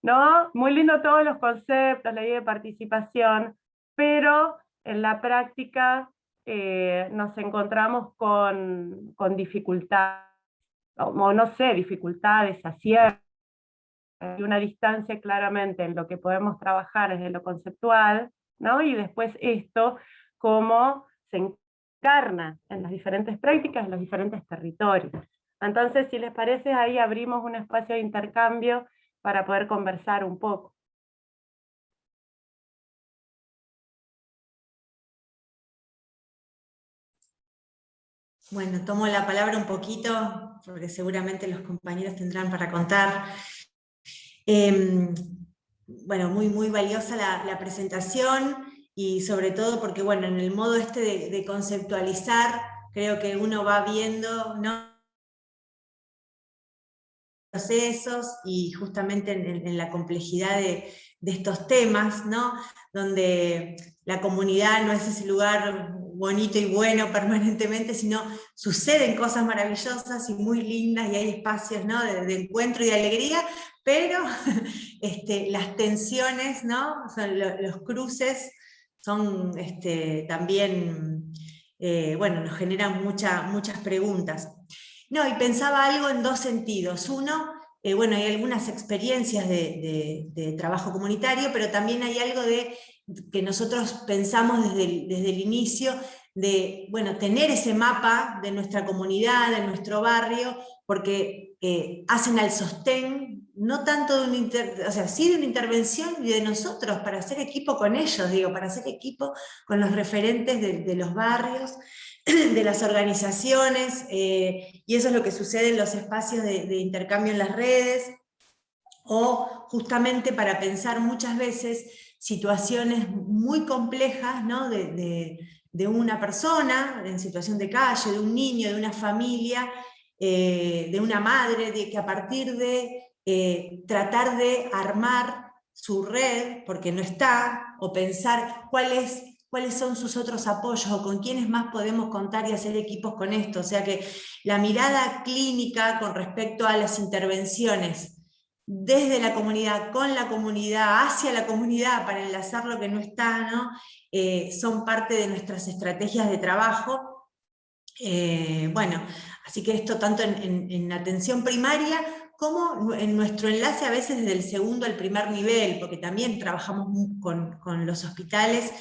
¿no? Muy lindo todos los conceptos, la idea de participación, pero en la práctica nos encontramos con dificultades, o no sé, dificultades, aciertos. Hay una distancia claramente en lo que podemos trabajar desde lo conceptual, ¿no? Y después esto, cómo se encarna en las diferentes prácticas, en los diferentes territorios. Entonces, si les parece, ahí abrimos un espacio de intercambio para poder conversar un poco. Bueno, tomo la palabra un poquito, porque seguramente los compañeros tendrán para contar. Bueno, muy valiosa la presentación, y sobre todo porque, bueno, en el modo de conceptualizar, creo que uno va viendo, ¿no?, procesos, y justamente en la complejidad de estos temas, ¿no?, donde la comunidad no es ese lugar bonito y bueno permanentemente, sino suceden cosas maravillosas y muy lindas, y hay espacios, ¿no?, de encuentro y de alegría, pero las tensiones, ¿no?, los cruces son también, bueno, nos generan muchas preguntas. No, y pensaba algo en dos sentidos. Uno, bueno, hay algunas experiencias de trabajo comunitario, pero también hay algo que nosotros pensamos desde el inicio, de, bueno, tener ese mapa de nuestra comunidad, de nuestro barrio, porque hacen al sostén, no tanto o sea, sí de una intervención y de nosotros, para hacer equipo con ellos, digo, para hacer equipo con los referentes de los barrios, de las organizaciones, y eso es lo que sucede en los espacios de intercambio en las redes, o justamente para pensar muchas veces situaciones muy complejas, ¿no?, de una persona en situación de calle, de un niño, de una familia, de una madre, que a partir de tratar de armar su red, porque no está, o pensar cuáles son sus otros apoyos, o con quiénes más podemos contar y hacer equipos con esto. O sea que la mirada clínica con respecto a las intervenciones desde la comunidad, con la comunidad, hacia la comunidad, para enlazar lo que no está, ¿no?, son parte de nuestras estrategias de trabajo. Bueno, así que esto tanto en atención primaria, como en nuestro enlace a veces desde el segundo al primer nivel, porque también trabajamos con los hospitales,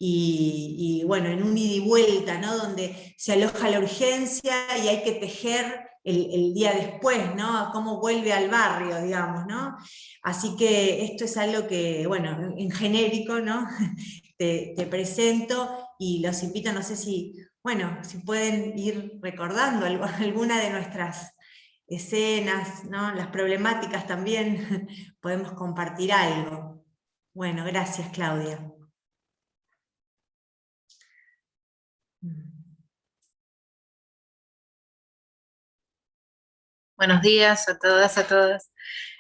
y bueno, en un ida y vuelta, ¿no? Donde se aloja la urgencia y hay que tejer el día después, ¿no? Cómo vuelve al barrio, digamos, ¿no? Así que esto es algo que, bueno, en genérico, ¿no? Te presento y los invito, no sé si, bueno, si pueden ir recordando alguna de nuestras escenas, ¿no? Las problemáticas también, podemos compartir algo. Bueno, gracias, Claudia. Buenos días a todas, a todas.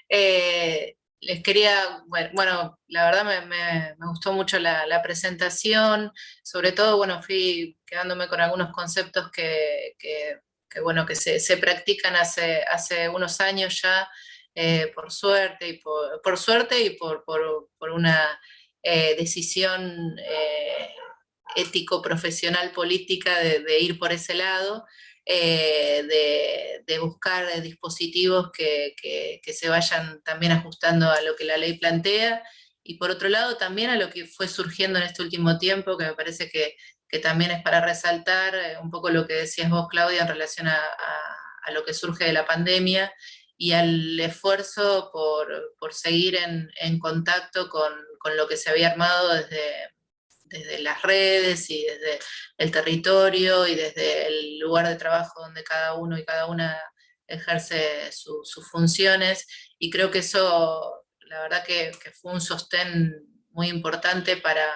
Les quería, bueno, la verdad me gustó mucho la presentación, sobre todo, bueno, fui quedándome con algunos conceptos bueno, que se practican hace unos años ya, por suerte y por suerte y por una decisión ético-profesional política de ir por ese lado. De buscar dispositivos que se vayan también ajustando a lo que la ley plantea, y por otro lado también a lo que fue surgiendo en este último tiempo, que me parece que también es para resaltar un poco lo que decías vos, Claudia, en relación a lo que surge de la pandemia y al esfuerzo por seguir en contacto con lo que se había armado desde las redes y desde el territorio y desde el lugar de trabajo donde cada uno y cada una ejerce sus funciones, y creo que eso, la verdad que fue un sostén muy importante para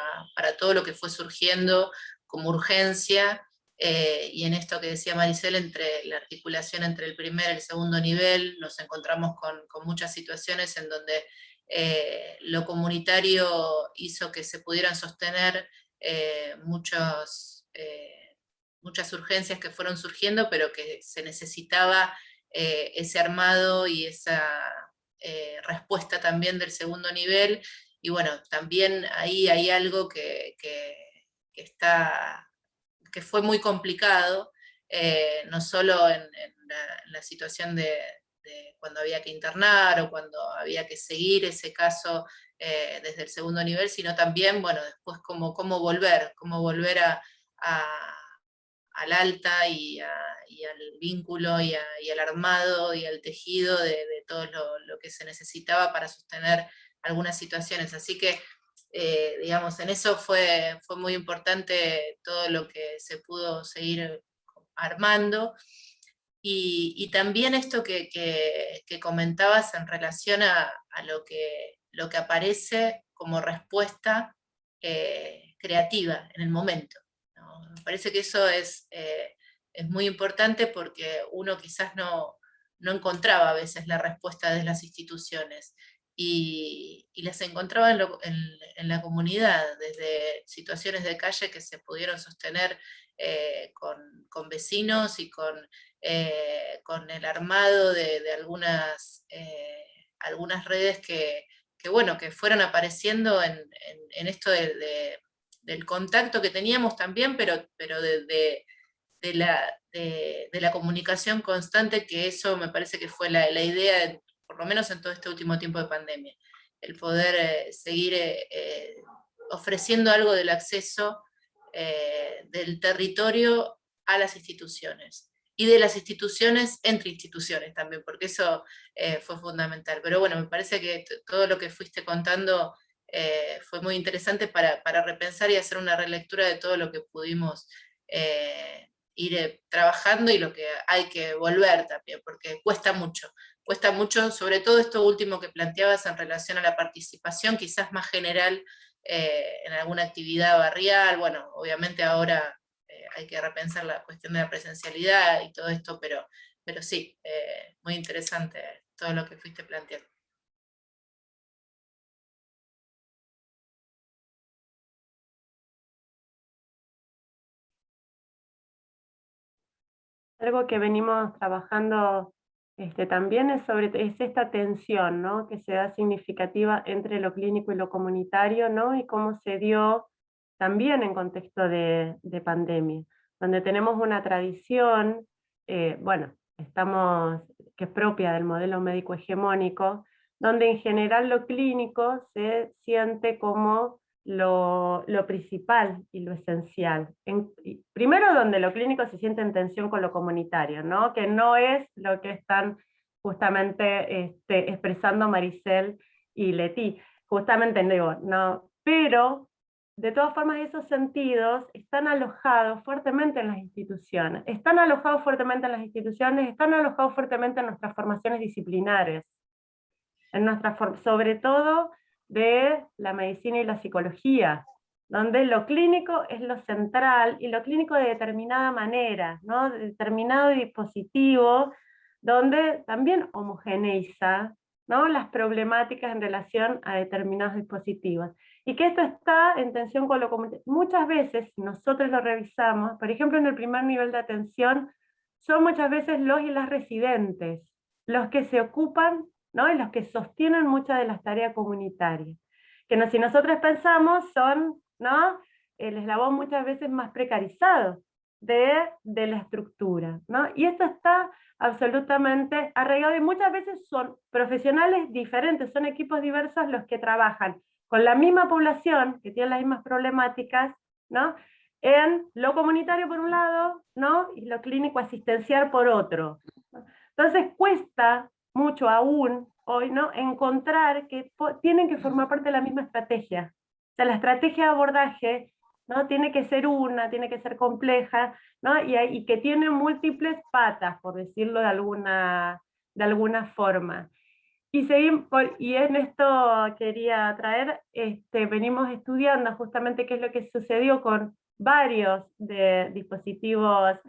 todo lo que fue surgiendo como urgencia, y en esto que decía Maricel, entre la articulación entre el primer y el segundo nivel, nos encontramos con muchas situaciones en donde lo comunitario hizo que se pudieran sostener muchas urgencias que fueron surgiendo, pero que se necesitaba ese armado y esa respuesta también del segundo nivel. Y bueno, también ahí hay algo que fue muy complicado, no solo en la situación de cuando había que internar o cuando había que seguir ese caso desde el segundo nivel, sino también, bueno, después cómo volver al alta y al vínculo y al armado y al tejido de todo lo que se necesitaba para sostener algunas situaciones. Así que, digamos, en eso fue muy importante todo lo que se pudo seguir armando. Y también esto que comentabas en relación a lo que aparece como respuesta creativa en el momento, ¿no? Me parece que eso es muy importante, porque uno quizás no encontraba a veces la respuesta de las instituciones, y las encontraba en la comunidad, desde situaciones de calle que se pudieron sostener con vecinos y con el armado de algunas redes bueno, que fueron apareciendo en esto del contacto que teníamos también, pero de la comunicación constante, que eso me parece que fue la idea, por lo menos en todo este último tiempo de pandemia, el poder seguir ofreciendo algo del acceso del territorio a las instituciones, y de las instituciones entre instituciones también, porque eso fue fundamental. Pero bueno, me parece que todo lo que fuiste contando fue muy interesante para repensar y hacer una relectura de todo lo que pudimos ir trabajando, y lo que hay que volver también, porque cuesta mucho, sobre todo esto último que planteabas en relación a la participación, quizás más general, en alguna actividad barrial. Bueno, obviamente ahora hay que repensar la cuestión de la presencialidad y todo esto, pero sí, muy interesante todo lo que fuiste planteando. Algo que venimos trabajando también es esta tensión, ¿no?, que se da significativa entre lo clínico y lo comunitario, ¿no?, y cómo se dio también en contexto de pandemia, donde tenemos una tradición, bueno, que es propia del modelo médico hegemónico, donde en general lo clínico se siente como lo principal y lo esencial. Primero, donde lo clínico se siente en tensión con lo comunitario, ¿no? Que no es lo que están justamente expresando Maricel y Leti. Justamente digo, no, pero de todas formas esos sentidos están alojados fuertemente en las instituciones, están alojados fuertemente en las instituciones, están alojados fuertemente en nuestras formaciones disciplinares, sobre todo de la medicina y la psicología, donde lo clínico es lo central, y lo clínico de determinada manera, ¿no? De determinado dispositivo, donde también homogeneiza, ¿no? Las problemáticas en relación a determinados dispositivos. Y que esto está en tensión con lo comunitario. Muchas veces, si nosotros lo revisamos, por ejemplo en el primer nivel de atención, son muchas veces los y las residentes los que se ocupan, ¿no? Y los que sostienen muchas de las tareas comunitarias. Que no, si nosotros pensamos, son, ¿no? El eslabón muchas veces más precarizado de la estructura, ¿no? Y esto está absolutamente arraigado, y muchas veces son profesionales diferentes, son equipos diversos los que trabajan con la misma población, que tiene las mismas problemáticas, ¿no? En lo comunitario por un lado, ¿no? Y lo clínico asistencial por otro. Entonces cuesta mucho aún hoy, ¿no? Encontrar que tienen que formar parte de la misma estrategia. O sea, la estrategia de abordaje, ¿no? Tiene que ser tiene que ser compleja, ¿no? Y que tiene múltiples patas, por decirlo de alguna forma. Y en esto quería traer, venimos estudiando justamente qué es lo que sucedió con varios dispositivos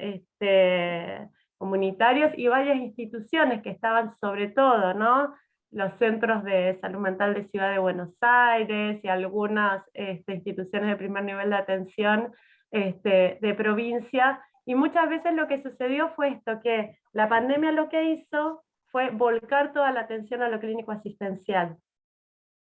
comunitarios y varias instituciones que estaban sobre todo, ¿no? Los centros de salud mental de Ciudad de Buenos Aires y algunas instituciones de primer nivel de atención de provincia, y muchas veces lo que sucedió fue esto, que la pandemia lo que hizo fue volcar toda la atención a lo clínico asistencial,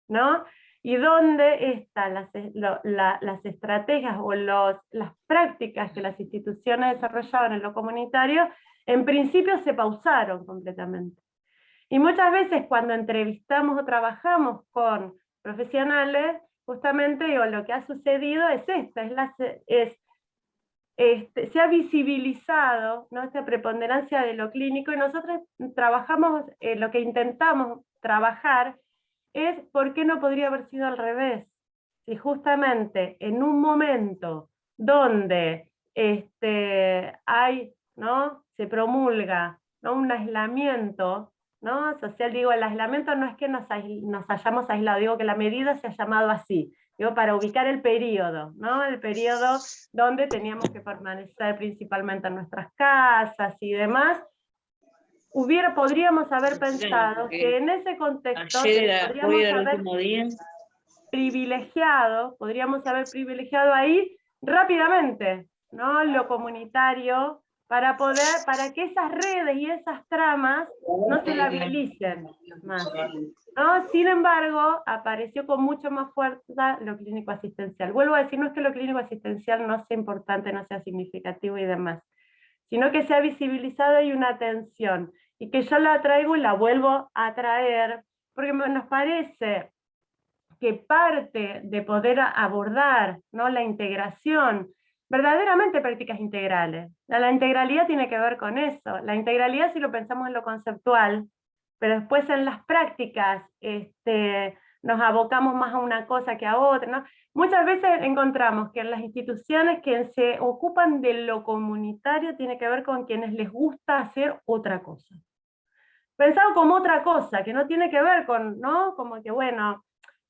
¿no? Y donde están las estrategias o las prácticas que las instituciones desarrollaban en lo comunitario, en principio se pausaron completamente. Y muchas veces cuando entrevistamos o trabajamos con profesionales, justamente digo, lo que ha sucedido es se ha visibilizado, ¿no? Esta preponderancia de lo clínico, y nosotros trabajamos, lo que intentamos trabajar es por qué no podría haber sido al revés. Si justamente en un momento donde ¿no? Se promulga, ¿no? Un aislamiento, ¿no? Social, digo, el aislamiento no es que nos hayamos aislado, digo que la medida se ha llamado así, digo, para ubicar el periodo, ¿no? El periodo donde teníamos que permanecer principalmente en nuestras casas y demás. Podríamos haber pensado que en ese contexto podríamos haber privilegiado ahí rápidamente, ¿no? Lo comunitario, para que esas redes y esas tramas no se labilicen más, ¿no? Sin embargo, apareció con mucho más fuerza lo clínico asistencial. Vuelvo a decir, no es que lo clínico asistencial no sea importante, no sea significativo y demás, sino que se ha visibilizado y una atención, y que yo la traigo y la vuelvo a traer, porque nos parece que parte de poder abordar, ¿no? La integración, verdaderamente prácticas integrales. La integralidad tiene que ver con eso. La integralidad, si lo pensamos en lo conceptual, pero después en las prácticas nos abocamos más a una cosa que a otra, ¿no? Muchas veces encontramos que en las instituciones quienes se ocupan de lo comunitario tiene que ver con quienes les gusta hacer otra cosa. Pensado como otra cosa, que no tiene que ver con, ¿no? Como que, bueno,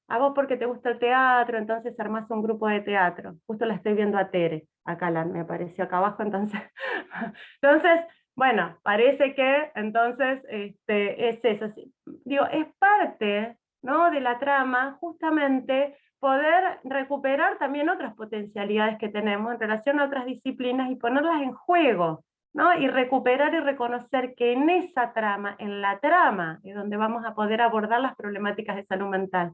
a vos porque te gusta el teatro, entonces armás un grupo de teatro. Justo la estoy viendo a Tere, acá me apareció acá abajo, entonces, bueno, parece que entonces es eso. Digo, es parte, ¿no? De la trama, justamente, poder recuperar también otras potencialidades que tenemos en relación a otras disciplinas y ponerlas en juego, ¿no? Y recuperar y reconocer que en esa trama, en la trama, es donde vamos a poder abordar las problemáticas de salud mental.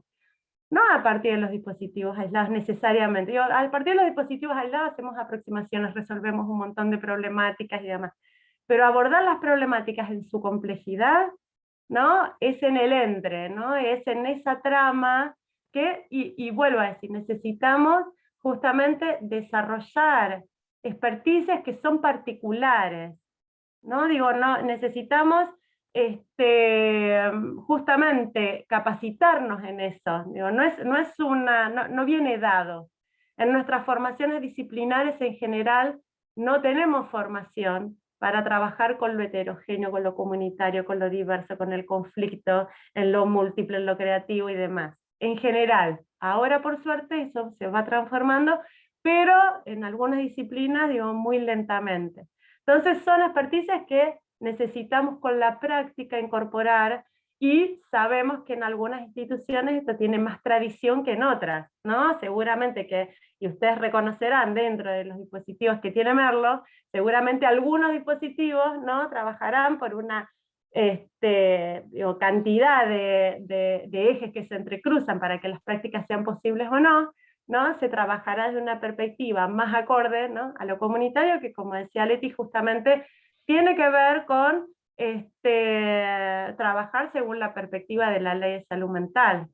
No a partir de los dispositivos aislados necesariamente. A partir de los dispositivos aislados hacemos aproximaciones, resolvemos un montón de problemáticas y demás. Pero abordar las problemáticas en su complejidad, ¿no? Es en el entre, ¿no? Es en esa trama y vuelvo a decir, necesitamos justamente desarrollar expertices que son particulares, ¿no? Digo, no, necesitamos justamente capacitarnos en eso. Digo, no viene dado. En nuestras formaciones disciplinares en general no tenemos formación para trabajar con lo heterogéneo, con lo comunitario, con lo diverso, con el conflicto, en lo múltiple, en lo creativo y demás. En general, ahora por suerte eso se va transformando, pero en algunas disciplinas, digo, muy lentamente. Entonces son experticias que necesitamos con la práctica incorporar, y sabemos que en algunas instituciones esto tiene más tradición que en otras, ¿no? Seguramente que, y ustedes reconocerán dentro de los dispositivos que tiene Merlo, seguramente algunos dispositivos, ¿no?, trabajarán por una cantidad de ejes que se entrecruzan para que las prácticas sean posibles o no, ¿no? Se trabajará desde una perspectiva más acorde, ¿no?, a lo comunitario, que, como decía Leti, justamente tiene que ver con trabajar según la perspectiva de la Ley de Salud Mental.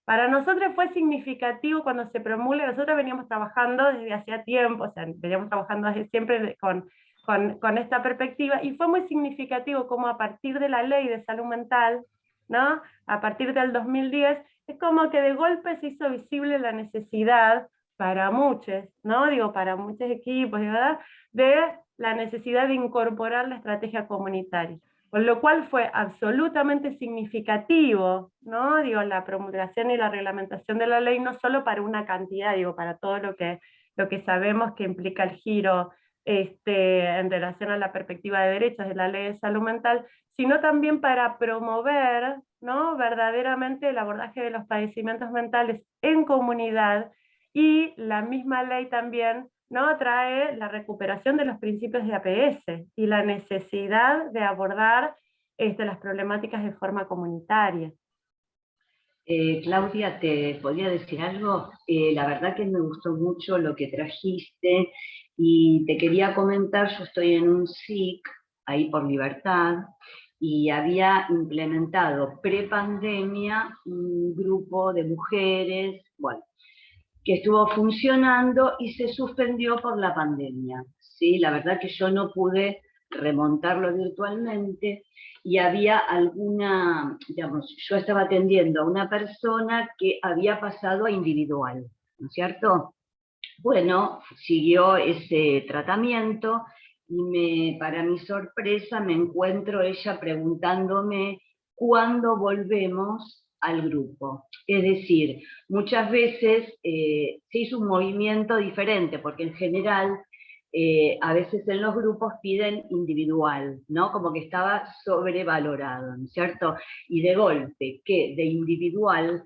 Para nosotros fue significativo cuando se promulga. Nosotros veníamos trabajando desde hacía tiempo, o sea, veníamos trabajando desde siempre con esta perspectiva, y fue muy significativo como a partir de la Ley de Salud Mental, ¿no?, a partir del 2010, es como que de golpe se hizo visible la necesidad para muchos, ¿no? Digo, para muchos equipos, ¿verdad?, de la necesidad de incorporar la estrategia comunitaria. Con lo cual fue absolutamente significativo, ¿no?, digo, la promulgación y la reglamentación de la ley, no solo para una cantidad, digo, para todo lo que sabemos que implica el giro en relación a la perspectiva de derechos de la Ley de Salud Mental, sino también para promover, ¿no?, verdaderamente el abordaje de los padecimientos mentales en comunidad, y la misma ley también, ¿no?, trae la recuperación de los principios de APS y la necesidad de abordar las problemáticas de forma comunitaria. Claudia, ¿te podría decir algo? La verdad que me gustó mucho lo que trajiste, y te quería comentar, yo estoy en un SIC, ahí por Libertad, y había implementado pre-pandemia un grupo de mujeres, bueno, que estuvo funcionando y se suspendió por la pandemia, ¿sí? La verdad que yo no pude remontarlo virtualmente, y había alguna, digamos, yo estaba atendiendo a una persona que había pasado a individual, ¿no es cierto? Bueno, siguió ese tratamiento, y para mi sorpresa me encuentro ella preguntándome cuándo volvemos al grupo. Es decir, muchas veces se hizo un movimiento diferente, porque en general a veces en los grupos piden individual, ¿no? Como que estaba sobrevalorado, ¿no es cierto? Y de golpe, que de individual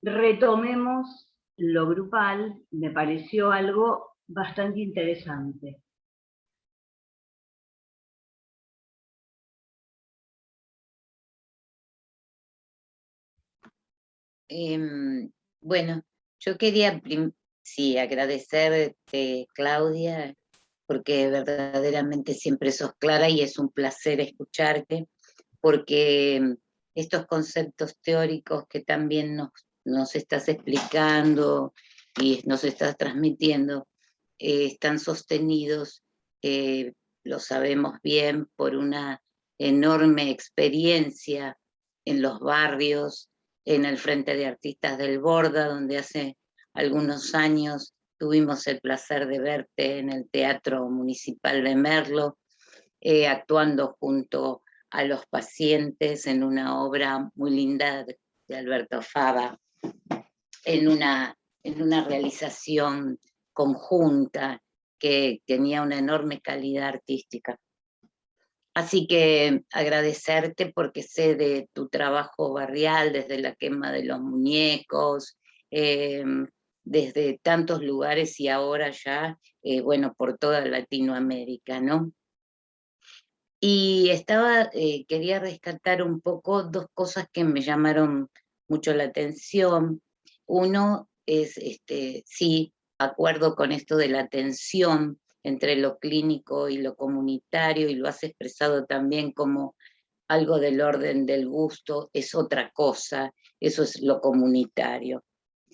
retomemos lo grupal, me pareció algo bastante interesante. Bueno, yo quería sí, agradecerte, Claudia, porque verdaderamente siempre sos clara y es un placer escucharte, porque estos conceptos teóricos que también nos estás explicando y nos estás transmitiendo están sostenidos, lo sabemos bien, por una enorme experiencia en los barrios, en el Frente de Artistas del Borda, donde hace algunos años tuvimos el placer de verte en el Teatro Municipal de Merlo, actuando junto a los pacientes en una obra muy linda de Alberto Fava, en una realización conjunta que tenía una enorme calidad artística. Así que agradecerte, porque sé de tu trabajo barrial, desde la quema de los muñecos, desde tantos lugares, y ahora ya, bueno, por toda Latinoamérica, ¿no? Y quería rescatar un poco dos cosas que me llamaron mucho la atención. Uno es, sí, acuerdo con esto de la tensión entre lo clínico y lo comunitario, y lo has expresado también como algo del orden del gusto es otra cosa, eso es lo comunitario.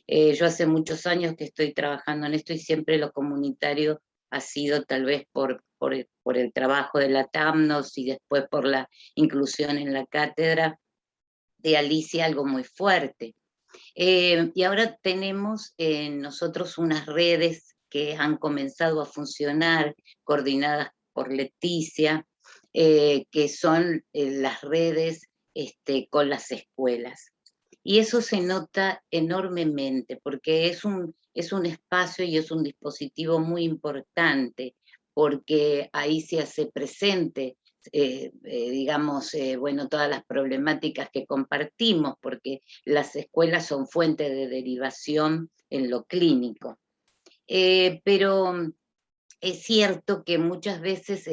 Yo hace muchos años que estoy trabajando en esto y siempre lo comunitario ha sido, tal vez por el trabajo de la TAMNOS y después por la inclusión en la cátedra de Alicia, algo muy fuerte. Y ahora tenemos nosotros unas redes que han comenzado a funcionar, coordinadas por Leticia, que son las redes con las escuelas. Y eso se nota enormemente, porque es un espacio y es un dispositivo muy importante, porque ahí se hace presente, digamos, bueno, todas las problemáticas que compartimos, porque las escuelas son fuente de derivación en lo clínico. Pero es cierto que muchas veces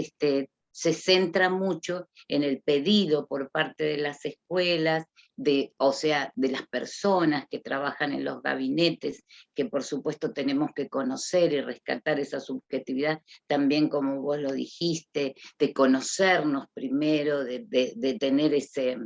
se centra mucho en el pedido por parte de las escuelas, o sea, de las personas que trabajan en los gabinetes, que por supuesto tenemos que conocer y rescatar esa subjetividad, también como vos lo dijiste, de conocernos primero, de tener ese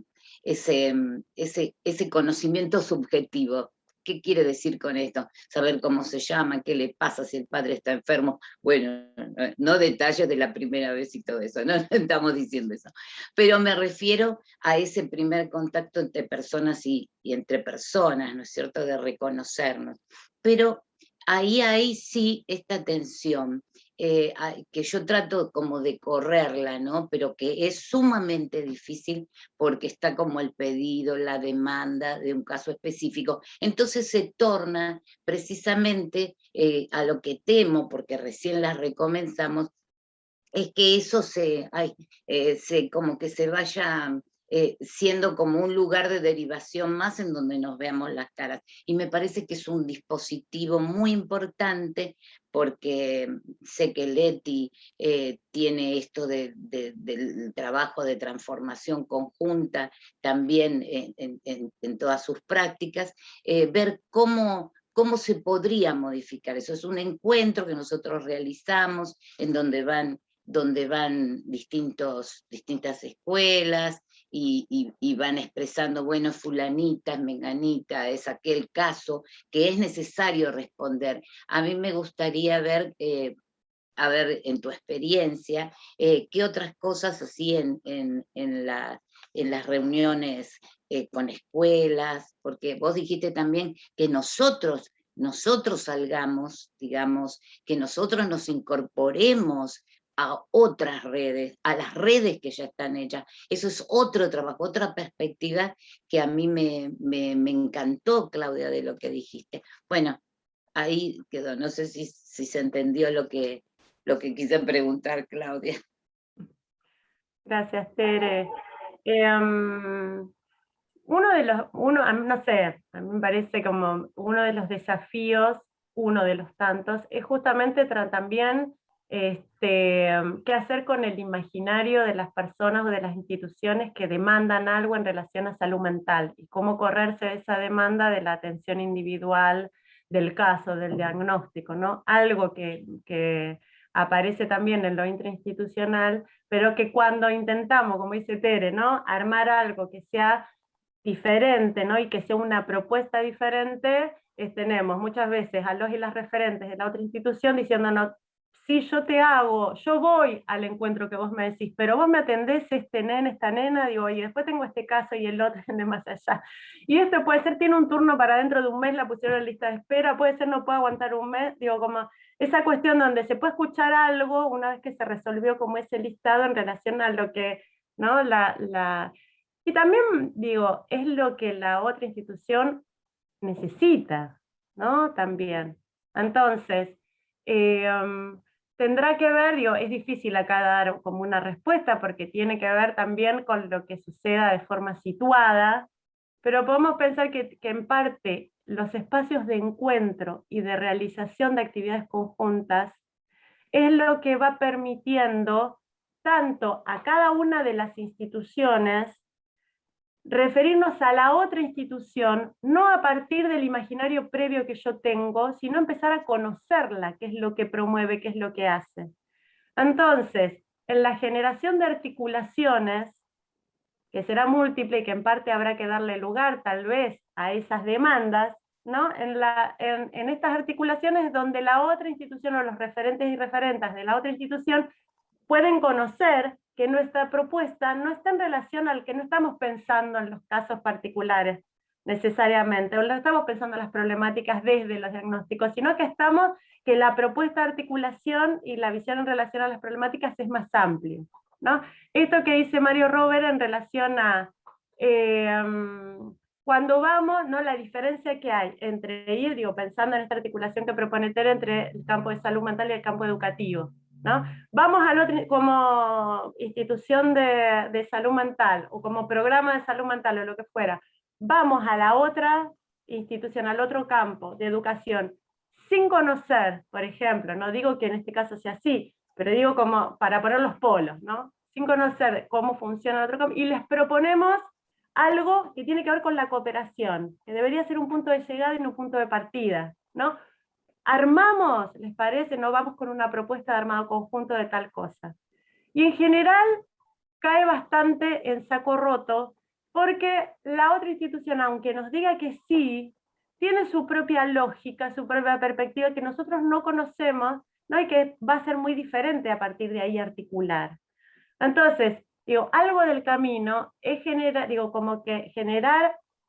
conocimiento subjetivo. ¿Qué quiere decir con esto? Saber cómo se llama, qué le pasa si el padre está enfermo. Bueno, no detalles de la primera vez y todo eso, no estamos diciendo eso. Pero me refiero a ese primer contacto entre personas y entre personas, ¿no es cierto?, de reconocernos. Pero ahí hay sí esta tensión, que yo trato como de correrla, ¿no? Pero que es sumamente difícil porque está como el pedido, la demanda de un caso específico. Entonces se torna precisamente a lo que temo, porque recién las recomenzamos, es que eso como que se vaya siendo como un lugar de derivación más en donde nos veamos las caras. Y me parece que es un dispositivo muy importante, porque sé que Leti tiene esto del trabajo de transformación conjunta también en todas sus prácticas, ver cómo se podría modificar eso. Es un encuentro que nosotros realizamos en donde van distintas escuelas y van expresando, bueno, fulanita, menganita, es aquel caso que es necesario responder. A mí me gustaría ver, a ver, en tu experiencia, qué otras cosas así en las reuniones con escuelas, porque vos dijiste también que nosotros salgamos, digamos, que nosotros nos incorporemos a otras redes, a las redes que ya están hechas. Eso es otro trabajo, otra perspectiva que a mí me encantó, Claudia, de lo que dijiste. Bueno, ahí quedó, no sé si se entendió lo que quise preguntar, Claudia. Gracias, Tere. No sé, a mí me parece como uno de los desafíos, uno de los tantos, es justamente también qué hacer con el imaginario de las personas o de las instituciones que demandan algo en relación a salud mental, y cómo correrse de esa demanda de la atención individual, del caso, del diagnóstico, ¿no? Algo que aparece también en lo intrainstitucional, pero que cuando intentamos, como dice Tere, ¿no?, armar algo que sea diferente, ¿no?, y que sea una propuesta diferente, tenemos muchas veces a los y las referentes de la otra institución diciéndonos, sí, yo voy al encuentro que vos me decís, pero vos me atendés este nene, esta nena, digo, y después tengo este caso y el otro de más allá. Y esto puede ser, tiene un turno para dentro de un mes, la pusieron en lista de espera, puede ser, no puedo aguantar un mes, digo, como esa cuestión donde se puede escuchar algo una vez que se resolvió como ese listado en relación a lo que, ¿no?, y también, digo, es lo que la otra institución necesita, ¿no?, también. Entonces, tendrá que ver, digo, es difícil acá dar como una respuesta, porque tiene que ver también con lo que suceda de forma situada, pero podemos pensar que en parte los espacios de encuentro y de realización de actividades conjuntas es lo que va permitiendo tanto a cada una de las instituciones referirnos a la otra institución, no a partir del imaginario previo que yo tengo, sino empezar a conocerla, qué es lo que promueve, qué es lo que hace. Entonces, en la generación de articulaciones, que será múltiple y que en parte habrá que darle lugar tal vez a esas demandas, ¿no? En estas articulaciones donde la otra institución o los referentes y referentas de la otra institución pueden conocer que nuestra propuesta no está en relación al que no estamos pensando en los casos particulares necesariamente, o no estamos pensando en las problemáticas desde los diagnósticos, sino que la propuesta de articulación y la visión en relación a las problemáticas es más amplia, ¿no? Esto que dice Mario Robert en relación a cuando vamos, ¿no? La diferencia que hay entre ir, digo, pensando en esta articulación que propone Tere entre el campo de salud mental y el campo educativo, ¿no? Vamos al otro, como institución de salud mental, o como programa de salud mental, o lo que fuera, vamos a la otra institución, al otro campo de educación, sin conocer, por ejemplo, no digo que en este caso sea así, pero digo como para poner los polos, ¿no? Sin conocer cómo funciona el otro campo, y les proponemos algo que tiene que ver con la cooperación, que debería ser un punto de llegada y no un punto de partida, ¿no? Armamos, ¿les parece? No vamos con una propuesta de armado conjunto de tal cosa. Y en general cae bastante en saco roto, porque la otra institución, aunque nos diga que sí, tiene su propia lógica, su propia perspectiva que nosotros no conocemos, ¿no? Y que va a ser muy diferente a partir de ahí articular. Entonces, digo, algo del camino es generar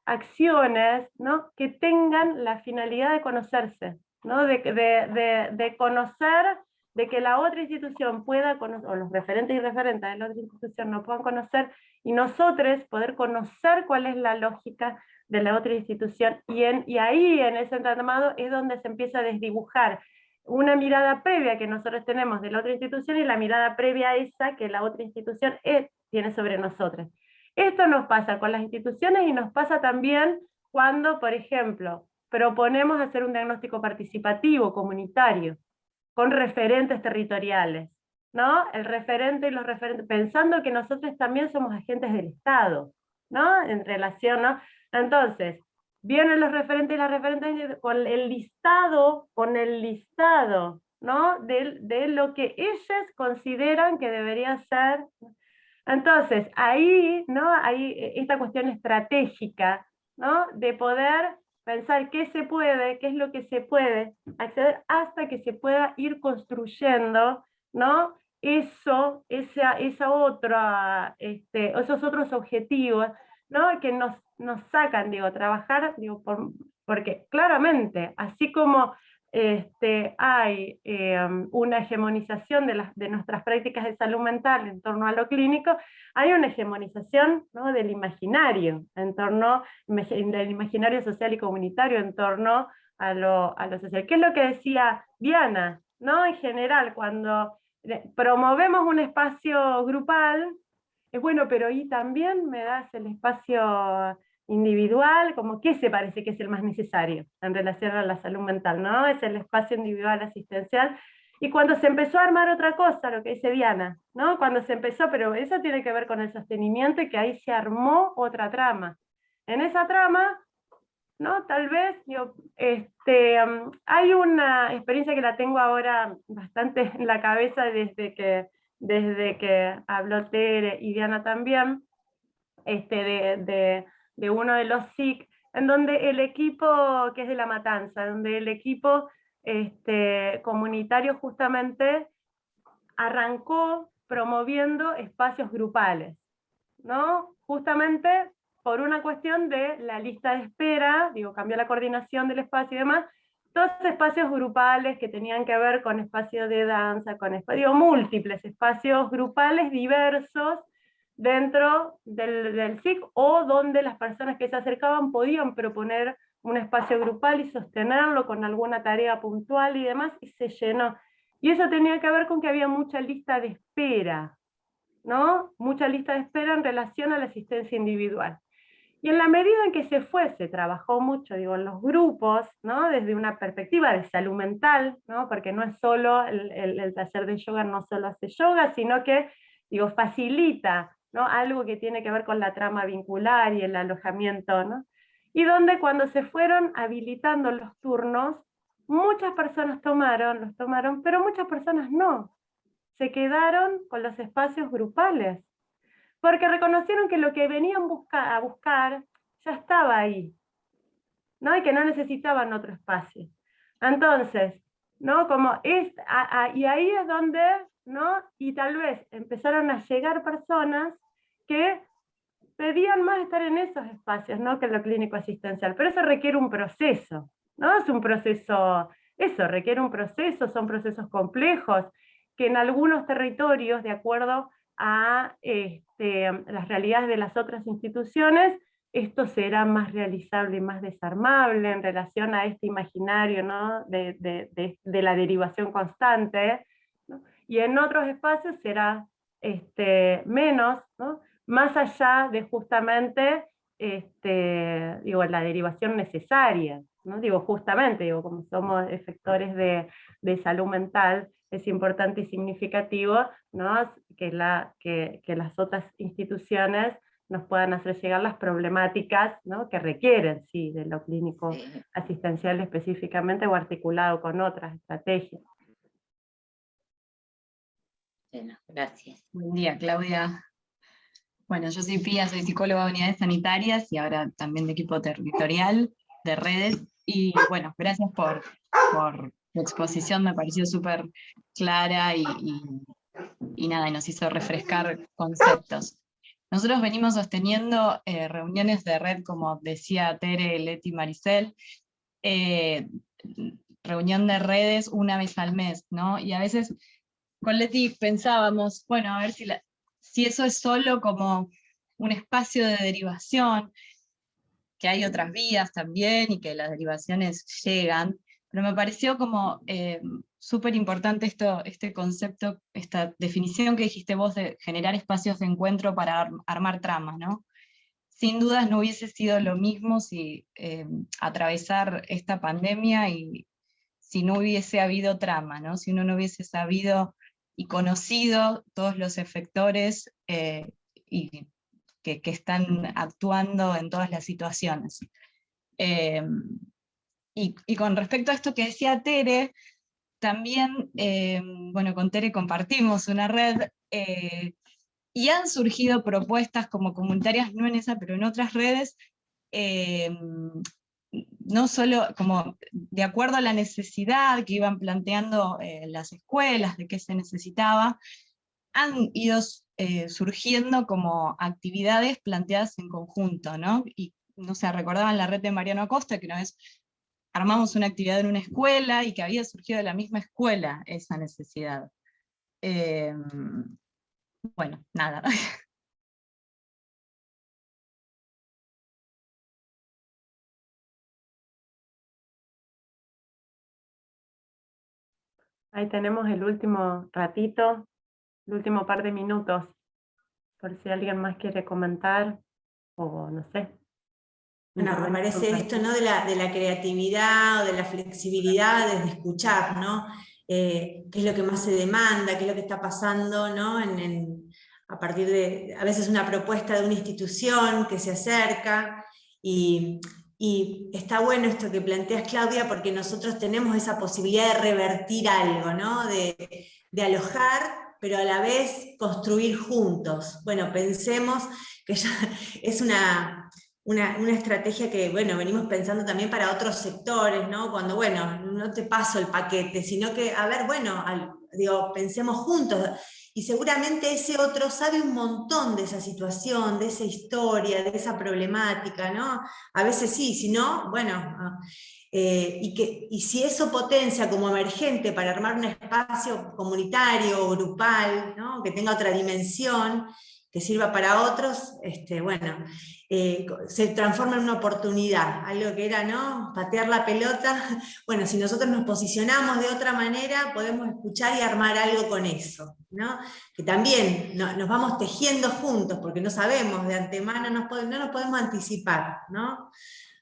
acciones, ¿no? Que tengan la finalidad de conocerse, ¿no? De conocer, de que la otra institución pueda conocer, o los referentes y referentes de la otra institución nos puedan conocer, y nosotros poder conocer cuál es la lógica de la otra institución, y ahí en ese entramado es donde se empieza a desdibujar una mirada previa que nosotros tenemos de la otra institución y la mirada previa a esa que la otra institución tiene sobre nosotros. Esto nos pasa con las instituciones y nos pasa también cuando, por ejemplo, proponemos hacer un diagnóstico participativo, comunitario, con referentes territoriales, ¿no? El referente y los referentes, pensando que nosotros también somos agentes del Estado, ¿no? En relación, ¿no? Entonces, vienen los referentes y las referentes con el listado, ¿no? De lo que ellos consideran que debería ser. Entonces, ahí, ¿no? Hay esta cuestión estratégica, ¿no? De poder pensar qué se puede, qué es lo que se puede acceder hasta que se pueda ir construyendo, ¿no? Esa otra, esos otros objetivos, ¿no? Que nos sacan, digo, trabajar, digo, porque claramente, así como hay una hegemonización de nuestras prácticas de salud mental en torno a lo clínico, hay una hegemonización, ¿no? Del imaginario, del imaginario social y comunitario en torno a lo social. ¿Qué es lo que decía Diana? ¿No? En general, cuando promovemos un espacio grupal, es bueno, pero y también me das el espacio individual, como que se parece que es el más necesario en relación a la salud mental, ¿no? Es el espacio individual asistencial. Y cuando se empezó a armar otra cosa, lo que dice Diana, ¿no? Cuando se empezó, pero eso tiene que ver con el sostenimiento, y que ahí se armó otra trama. En esa trama, ¿no? Tal vez, hay una experiencia que la tengo ahora bastante en la cabeza desde que habló Tere y Diana también, de uno de los SIC, en donde el equipo, que es de La Matanza, donde el equipo comunitario justamente arrancó promoviendo espacios grupales, ¿no? Justamente por una cuestión de la lista de espera, digo, cambió la coordinación del espacio y demás, todos espacios grupales que tenían que ver con espacios de danza, con múltiples espacios grupales diversos, dentro del SIC, o donde las personas que se acercaban podían proponer un espacio grupal y sostenerlo con alguna tarea puntual y demás, y se llenó. Y eso tenía que ver con que había mucha lista de espera, ¿no? Mucha lista de espera en relación a la asistencia individual. Y en la medida en que se trabajó mucho, digo, en los grupos, ¿no? Desde una perspectiva de salud mental, ¿no? Porque no es solo el taller de yoga, no solo hace yoga, sino que, digo, facilita, ¿no? Algo que tiene que ver con la trama vincular y el alojamiento, ¿no? Y donde cuando se fueron habilitando los turnos, muchas personas los tomaron, pero muchas personas no. Se quedaron con los espacios grupales. porque reconocieron que lo que venían a buscar ya estaba ahí, ¿no? Y que no necesitaban otro espacio. Entonces, ¿no? Y ahí es donde, ¿no? Y tal vez empezaron a llegar personas que pedían más estar en esos espacios, ¿no? Que en lo clínico asistencial, pero eso requiere un proceso, ¿no? Es un proceso, eso requiere un proceso, son procesos complejos, que en algunos territorios, de acuerdo a las realidades de las otras instituciones, esto será más realizable y más desarmable en relación a este imaginario, ¿no? de la derivación constante, ¿no? Y en otros espacios será menos, ¿no? Más allá de justamente la derivación necesaria, ¿no? Justamente, como somos efectores de salud mental, es importante y significativo, ¿no? que las otras instituciones nos puedan hacer llegar las problemáticas, ¿no? que requieren, sí, de lo clínico asistencial específicamente o articulado con otras estrategias. Bueno, gracias. Buen día, Claudia. Bueno, yo soy Pía, soy psicóloga de unidades sanitarias y ahora también de equipo territorial de redes. Y bueno, gracias por tu exposición, me pareció súper clara y nada, y nos hizo refrescar conceptos. Nosotros venimos sosteniendo reuniones de red, como decía Tere, Leti, Maricel, reunión de redes una vez al mes, ¿no? Y a veces con Leti pensábamos, bueno, a ver si eso es solo como un espacio de derivación, que hay otras vías también y que las derivaciones llegan, pero me pareció como súper importante este concepto, esta definición que dijiste vos de generar espacios de encuentro para armar tramas, ¿no? Sin dudas no hubiese sido lo mismo si atravesar esta pandemia y si no hubiese habido trama, ¿no? Si uno no hubiese sabido y conocido todos los efectores y que están actuando en todas las situaciones. Y con respecto a esto que decía Tere, también, bueno, con Tere compartimos una red, y han surgido propuestas como comunitarias, no en esa, pero en otras redes, no solo como de acuerdo a la necesidad que iban planteando las escuelas, de qué se necesitaba, han ido surgiendo como actividades planteadas en conjunto, ¿no? Y no sé, recordaban la red de Mariano Acosta, que una vez armamos una actividad en una escuela y que había surgido de la misma escuela esa necesidad. Bueno, nada. Ahí tenemos el último ratito, el último par de minutos, por si alguien más quiere comentar, o no sé. Bueno, aparece esto, ¿no? de la creatividad o de la flexibilidad desde escuchar, ¿no? Qué es lo que más se demanda, qué es lo que está pasando, ¿no? A partir de, a veces una propuesta de una institución que se acerca, y está bueno esto que planteas, Claudia, porque nosotros tenemos esa posibilidad de revertir algo, ¿no? De alojar, pero a la vez construir juntos. Bueno, pensemos que ya es una estrategia que, bueno, venimos pensando también para otros sectores, ¿no? Cuando, bueno, no te paso el paquete, sino que, a ver, bueno, digo, pensemos juntos, y seguramente ese otro sabe un montón de esa situación, de esa historia, de esa problemática, ¿no? A veces sí, si no, bueno, y si eso potencia como emergente para armar un espacio comunitario o grupal, ¿no? Que tenga otra dimensión, que sirva para otros, bueno, se transforma en una oportunidad, algo que era, ¿no? Patear la pelota. Bueno, si nosotros nos posicionamos de otra manera, podemos escuchar y armar algo con eso, ¿no? Que también nos vamos tejiendo juntos, porque no sabemos de antemano, no nos podemos anticipar, ¿no?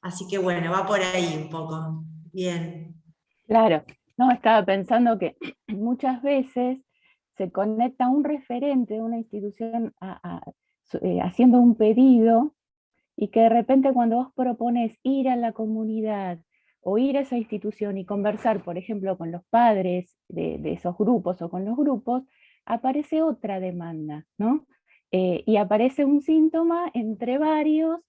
Así que bueno, va por ahí un poco. Bien. Claro, no, estaba pensando que muchas veces se conecta un referente de una institución haciendo un pedido, y que de repente cuando vos propones ir a la comunidad o ir a esa institución y conversar, por ejemplo, con los padres de esos grupos o con los grupos, aparece otra demanda, ¿no? y aparece un síntoma entre varios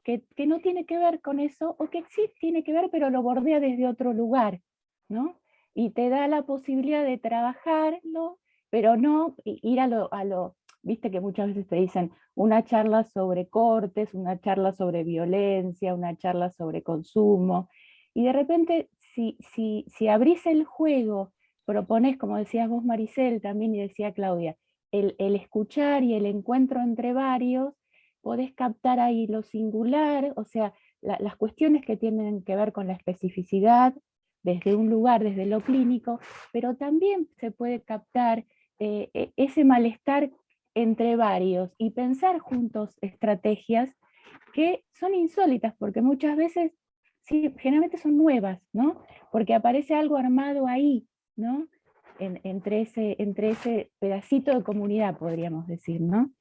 que no tiene que ver con eso, o que sí tiene que ver, pero lo bordea desde otro lugar, ¿no? Y te da la posibilidad de trabajarlo, pero no ir a lo, viste que muchas veces te dicen una charla sobre cortes, una charla sobre violencia, una charla sobre consumo, y de repente si abrís el juego, propones, como decías vos Maricel también y decía Claudia, el escuchar y el encuentro entre varios, podés captar ahí lo singular, o sea, las cuestiones que tienen que ver con la especificidad desde un lugar, desde lo clínico, pero también se puede captar ese malestar entre varios y pensar juntos estrategias que son insólitas, porque muchas veces, sí, generalmente son nuevas, ¿no? Porque aparece algo armado ahí, ¿no? Entre ese pedacito de comunidad, podríamos decir, ¿no?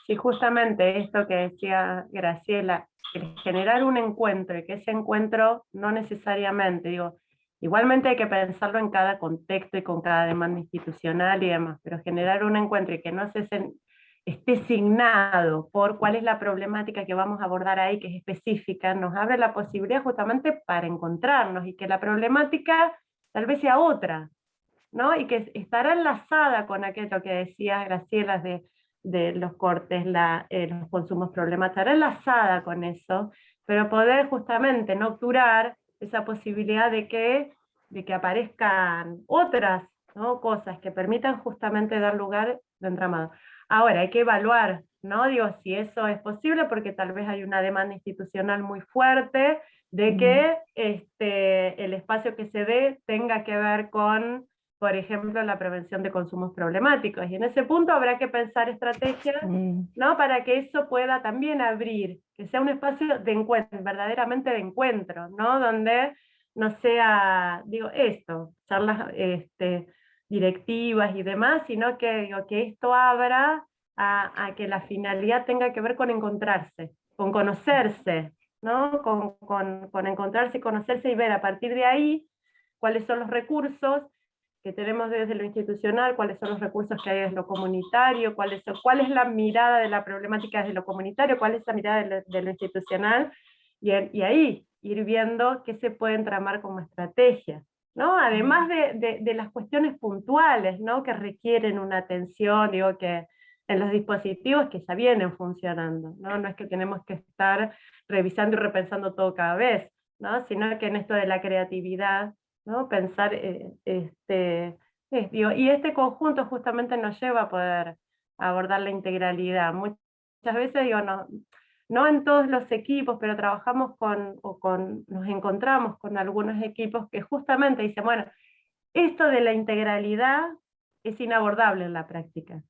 Y justamente esto que decía Graciela, el generar un encuentro, y que ese encuentro no necesariamente, digo, igualmente hay que pensarlo en cada contexto y con cada demanda institucional y demás, pero generar un encuentro y que no esté signado por cuál es la problemática que vamos a abordar ahí, que es específica, nos abre la posibilidad justamente para encontrarnos, y que la problemática tal vez sea otra, ¿no? Y que estará enlazada con aquello que decía Graciela de los cortes, los consumos problemáticos, estará enlazada con eso, pero poder justamente no obturar esa posibilidad de que aparezcan otras, ¿no? Cosas que permitan justamente dar lugar de entramado. Ahora, hay que evaluar, ¿no? Digo, si eso es posible, porque tal vez hay una demanda institucional muy fuerte de que el espacio que se dé tenga que ver con, por ejemplo, la prevención de consumos problemáticos. Y en ese punto habrá que pensar estrategias, ¿no? Para que eso pueda también abrir, que sea un espacio de encuentro, verdaderamente de encuentro, ¿no? Donde no sea, digo, charlas directivas y demás, sino que esto abra a que la finalidad tenga que ver con encontrarse, con conocerse, ¿no? Con encontrarse y conocerse, y ver a partir de ahí cuáles son los recursos que tenemos desde lo institucional, cuáles son los recursos que hay desde lo comunitario, cuál es la mirada de la problemática desde lo comunitario, cuál es la mirada de lo institucional, y ahí ir viendo qué se puede entramar como estrategia, ¿no? Además de las cuestiones puntuales, ¿no? Que requieren una atención, digo, que en los dispositivos que ya vienen funcionando, ¿no? No es que tenemos que estar revisando y repensando todo cada vez, ¿no? Sino que en esto de la creatividad, ¿no? Pensar, y este conjunto justamente nos lleva a poder abordar la integralidad. Muchas veces, digo, no en todos los equipos, pero trabajamos nos encontramos con algunos equipos que justamente dicen, bueno, esto de la integralidad es inabordable en la práctica,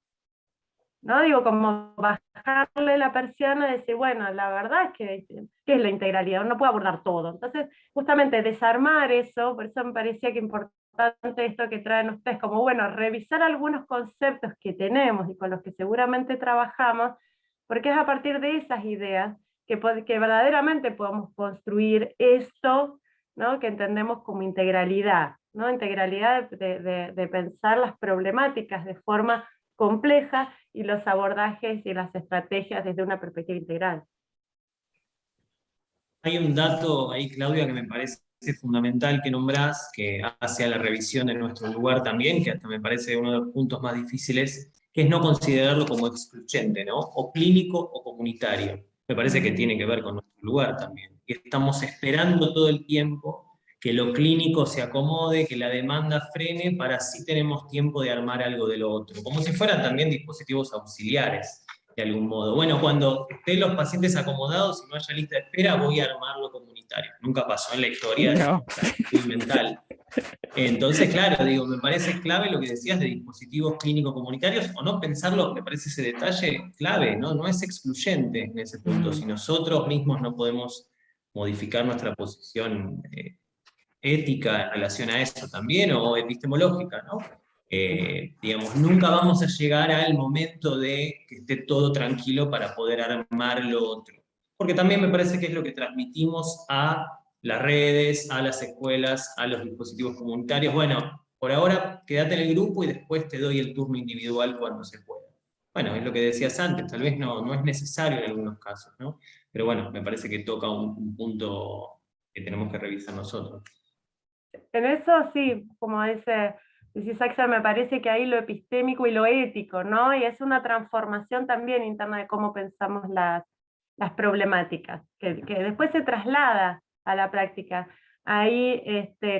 ¿no? Digo, como bajarle la persiana y decir, bueno, la verdad es que, ¿qué es la integralidad? No puedo abordar todo. Entonces, justamente desarmar eso, por eso me parecía que importante esto que traen ustedes, como, bueno, revisar algunos conceptos que tenemos y con los que seguramente trabajamos, porque es a partir de esas ideas que verdaderamente podemos construir esto, ¿no? Que entendemos como integralidad, ¿no? Integralidad de pensar las problemáticas de forma compleja y los abordajes y las estrategias desde una perspectiva integral. Hay un dato ahí, Claudia, que me parece fundamental que nombrás, que hace a la revisión de nuestro lugar también, que hasta me parece uno de los puntos más difíciles, que es no considerarlo como excluyente, ¿no? O clínico o comunitario. Me parece que tiene que ver con nuestro lugar también. Y estamos esperando todo el tiempo que lo clínico se acomode, que la demanda frene, para así tenemos tiempo de armar algo de lo otro. Como si fueran también dispositivos auxiliares, de algún modo. Bueno, cuando estén los pacientes acomodados y no haya lista de espera, voy a armar lo comunitario. Nunca pasó en la historia de la salud mental. Entonces, claro, digo, me parece clave lo que decías de dispositivos clínicos comunitarios, o no pensarlo, me parece ese detalle clave, ¿no? No es excluyente en ese punto. Si nosotros mismos no podemos modificar nuestra posición ética en relación a eso también, o epistemológica, ¿no? Digamos, nunca vamos a llegar al momento de que esté todo tranquilo para poder armar lo otro. Porque también me parece que es lo que transmitimos a las redes, a las escuelas, a los dispositivos comunitarios. Bueno, por ahora quédate en el grupo y después te doy el turno individual cuando se pueda. Bueno, es lo que decías antes, tal vez no es necesario en algunos casos, ¿no? Pero bueno, me parece que toca un punto que tenemos que revisar nosotros. En eso sí, como dice Axel, me parece que ahí lo epistémico y lo ético, ¿no? Y es una transformación también interna de cómo pensamos las problemáticas, que después se traslada a la práctica. Ahí,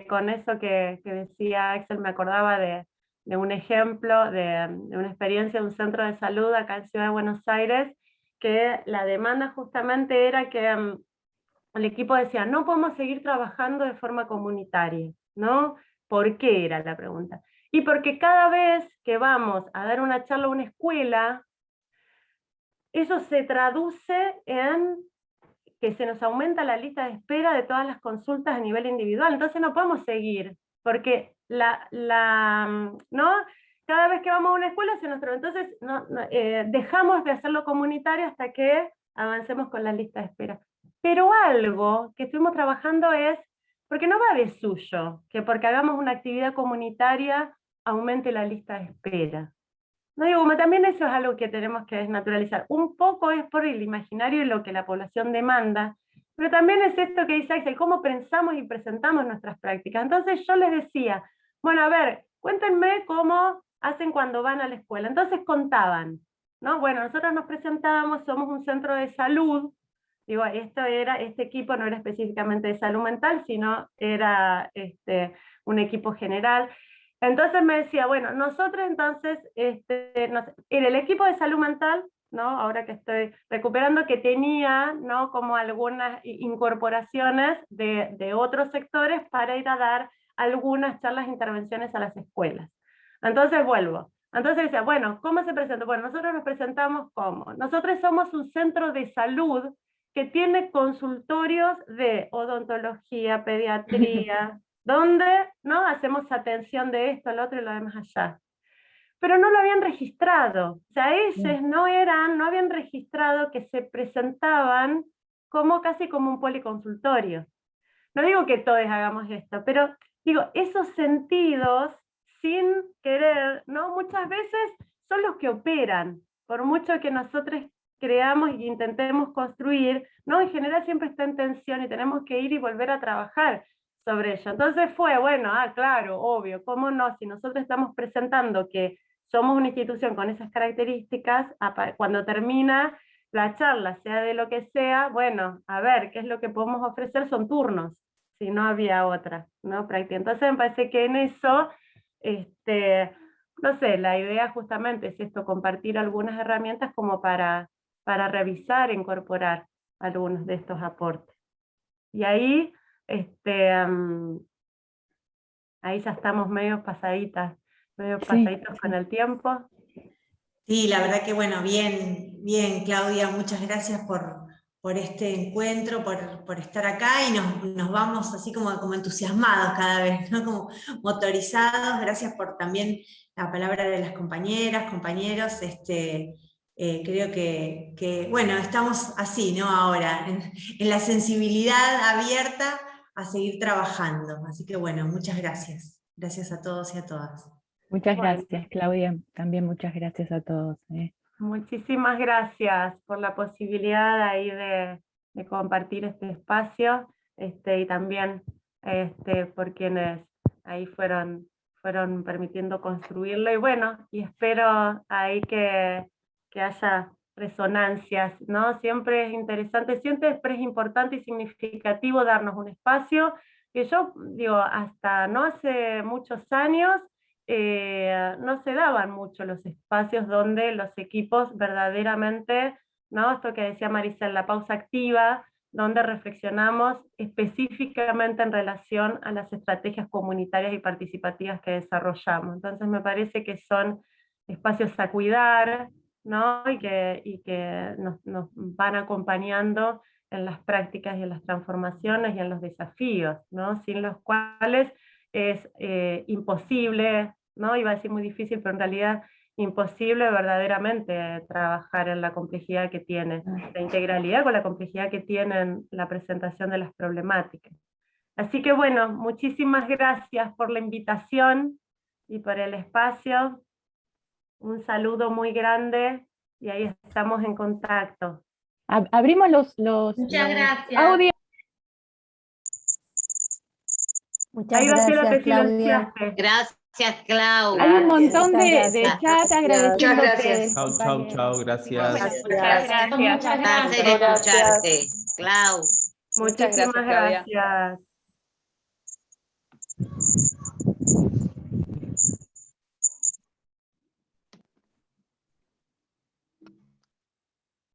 con eso que decía Axel, me acordaba de un ejemplo, de una experiencia de un centro de salud acá en Ciudad de Buenos Aires, que la demanda justamente era que el equipo decía, no podemos seguir trabajando de forma comunitaria, ¿no? ¿Por qué era la pregunta? Y porque cada vez que vamos a dar una charla a una escuela, eso se traduce en que se nos aumenta la lista de espera de todas las consultas a nivel individual, entonces no podemos seguir, porque ¿no? Cada vez que vamos a una escuela se nos traduce, entonces dejamos de hacerlo comunitario hasta que avancemos con la lista de espera. Pero algo que estuvimos trabajando es, porque no va de suyo, que porque hagamos una actividad comunitaria aumente la lista de espera. No digo, como también eso es algo que tenemos que desnaturalizar. Un poco es por el imaginario y lo que la población demanda, pero también es esto que dice Axel, cómo pensamos y presentamos nuestras prácticas. Entonces yo les decía, bueno, a ver, cuéntenme cómo hacen cuando van a la escuela. Entonces contaban, ¿no? Bueno, nosotros nos presentábamos, somos un centro de salud, digo, este equipo no era específicamente de salud mental, sino era un equipo general. Entonces me decía, bueno, nosotros entonces, era el equipo de salud mental, ¿no? Ahora que estoy recuperando, que tenía, ¿no? Como algunas incorporaciones de otros sectores para ir a dar algunas charlas e intervenciones a las escuelas. Entonces vuelvo. Entonces decía, bueno, ¿cómo se presenta? Bueno, nosotros nos presentamos como, nosotros somos un centro de salud que tiene consultorios de odontología, pediatría, donde, ¿no? Hacemos atención de esto, lo otro y lo demás allá. Pero no lo habían registrado, o sea, ellos no habían registrado que se presentaban como casi como un policonsultorio. No digo que todos hagamos esto, pero digo, esos sentidos, sin querer, ¿no? Muchas veces son los que operan, por mucho que nosotros creamos e intentemos construir, ¿no? En general siempre está en tensión y tenemos que ir y volver a trabajar sobre ello. Entonces fue, bueno, claro, obvio, ¿cómo no? Si nosotros estamos presentando que somos una institución con esas características, cuando termina la charla, sea de lo que sea, bueno, a ver, ¿qué es lo que podemos ofrecer? Son turnos, si no había otra, ¿no? Práctica. Entonces me parece que en eso, no sé, la idea justamente es esto, compartir algunas herramientas como para revisar e incorporar algunos de estos aportes. Y ahí, ahí ya estamos medio pasaditos con el tiempo. Sí, la verdad que bueno, bien, Claudia, muchas gracias por este encuentro, por estar acá, y nos vamos así como entusiasmados cada vez, ¿no? Como motorizados. Gracias por también la palabra de las compañeras, compañeros. Creo que bueno, estamos así, ¿no? Ahora, en la sensibilidad abierta a seguir trabajando. Así que bueno, muchas gracias. Gracias a todos y a todas. Muchas gracias, Claudia. También muchas gracias a todos. Muchísimas gracias por la posibilidad ahí de compartir este espacio, y también por quienes ahí fueron permitiendo construirlo, y bueno, y espero ahí que haya resonancias, ¿no? Siempre es interesante, siempre es importante y significativo darnos un espacio, que yo digo, hasta no hace muchos años, no se daban mucho los espacios donde los equipos verdaderamente, ¿no? Esto que decía Marisa, la pausa activa, donde reflexionamos específicamente en relación a las estrategias comunitarias y participativas que desarrollamos. Entonces me parece que son espacios a cuidar, ¿no? y que nos van acompañando en las prácticas y en las transformaciones y en los desafíos, ¿no? Sin los cuales es imposible, ¿no? Iba a decir muy difícil, pero en realidad imposible verdaderamente trabajar en la complejidad que tiene, la integralidad con la complejidad que tiene la presentación de las problemáticas. Así que bueno, muchísimas gracias por la invitación y por el espacio. Un saludo muy grande y ahí estamos en contacto. Abrimos los Muchas gracias. audios. Muchas Ahí Graciela, gracias, te Claudia. silenciaste. Gracias, Clau. Hay un montón Muchas de gracias. chat agradeciendo Muchas gracias. Chau, chau, chau, gracias. Muchas gracias. Muchas Placer gracias. escucharte, Clau. Muchísimas gracias, Claudia. gracias.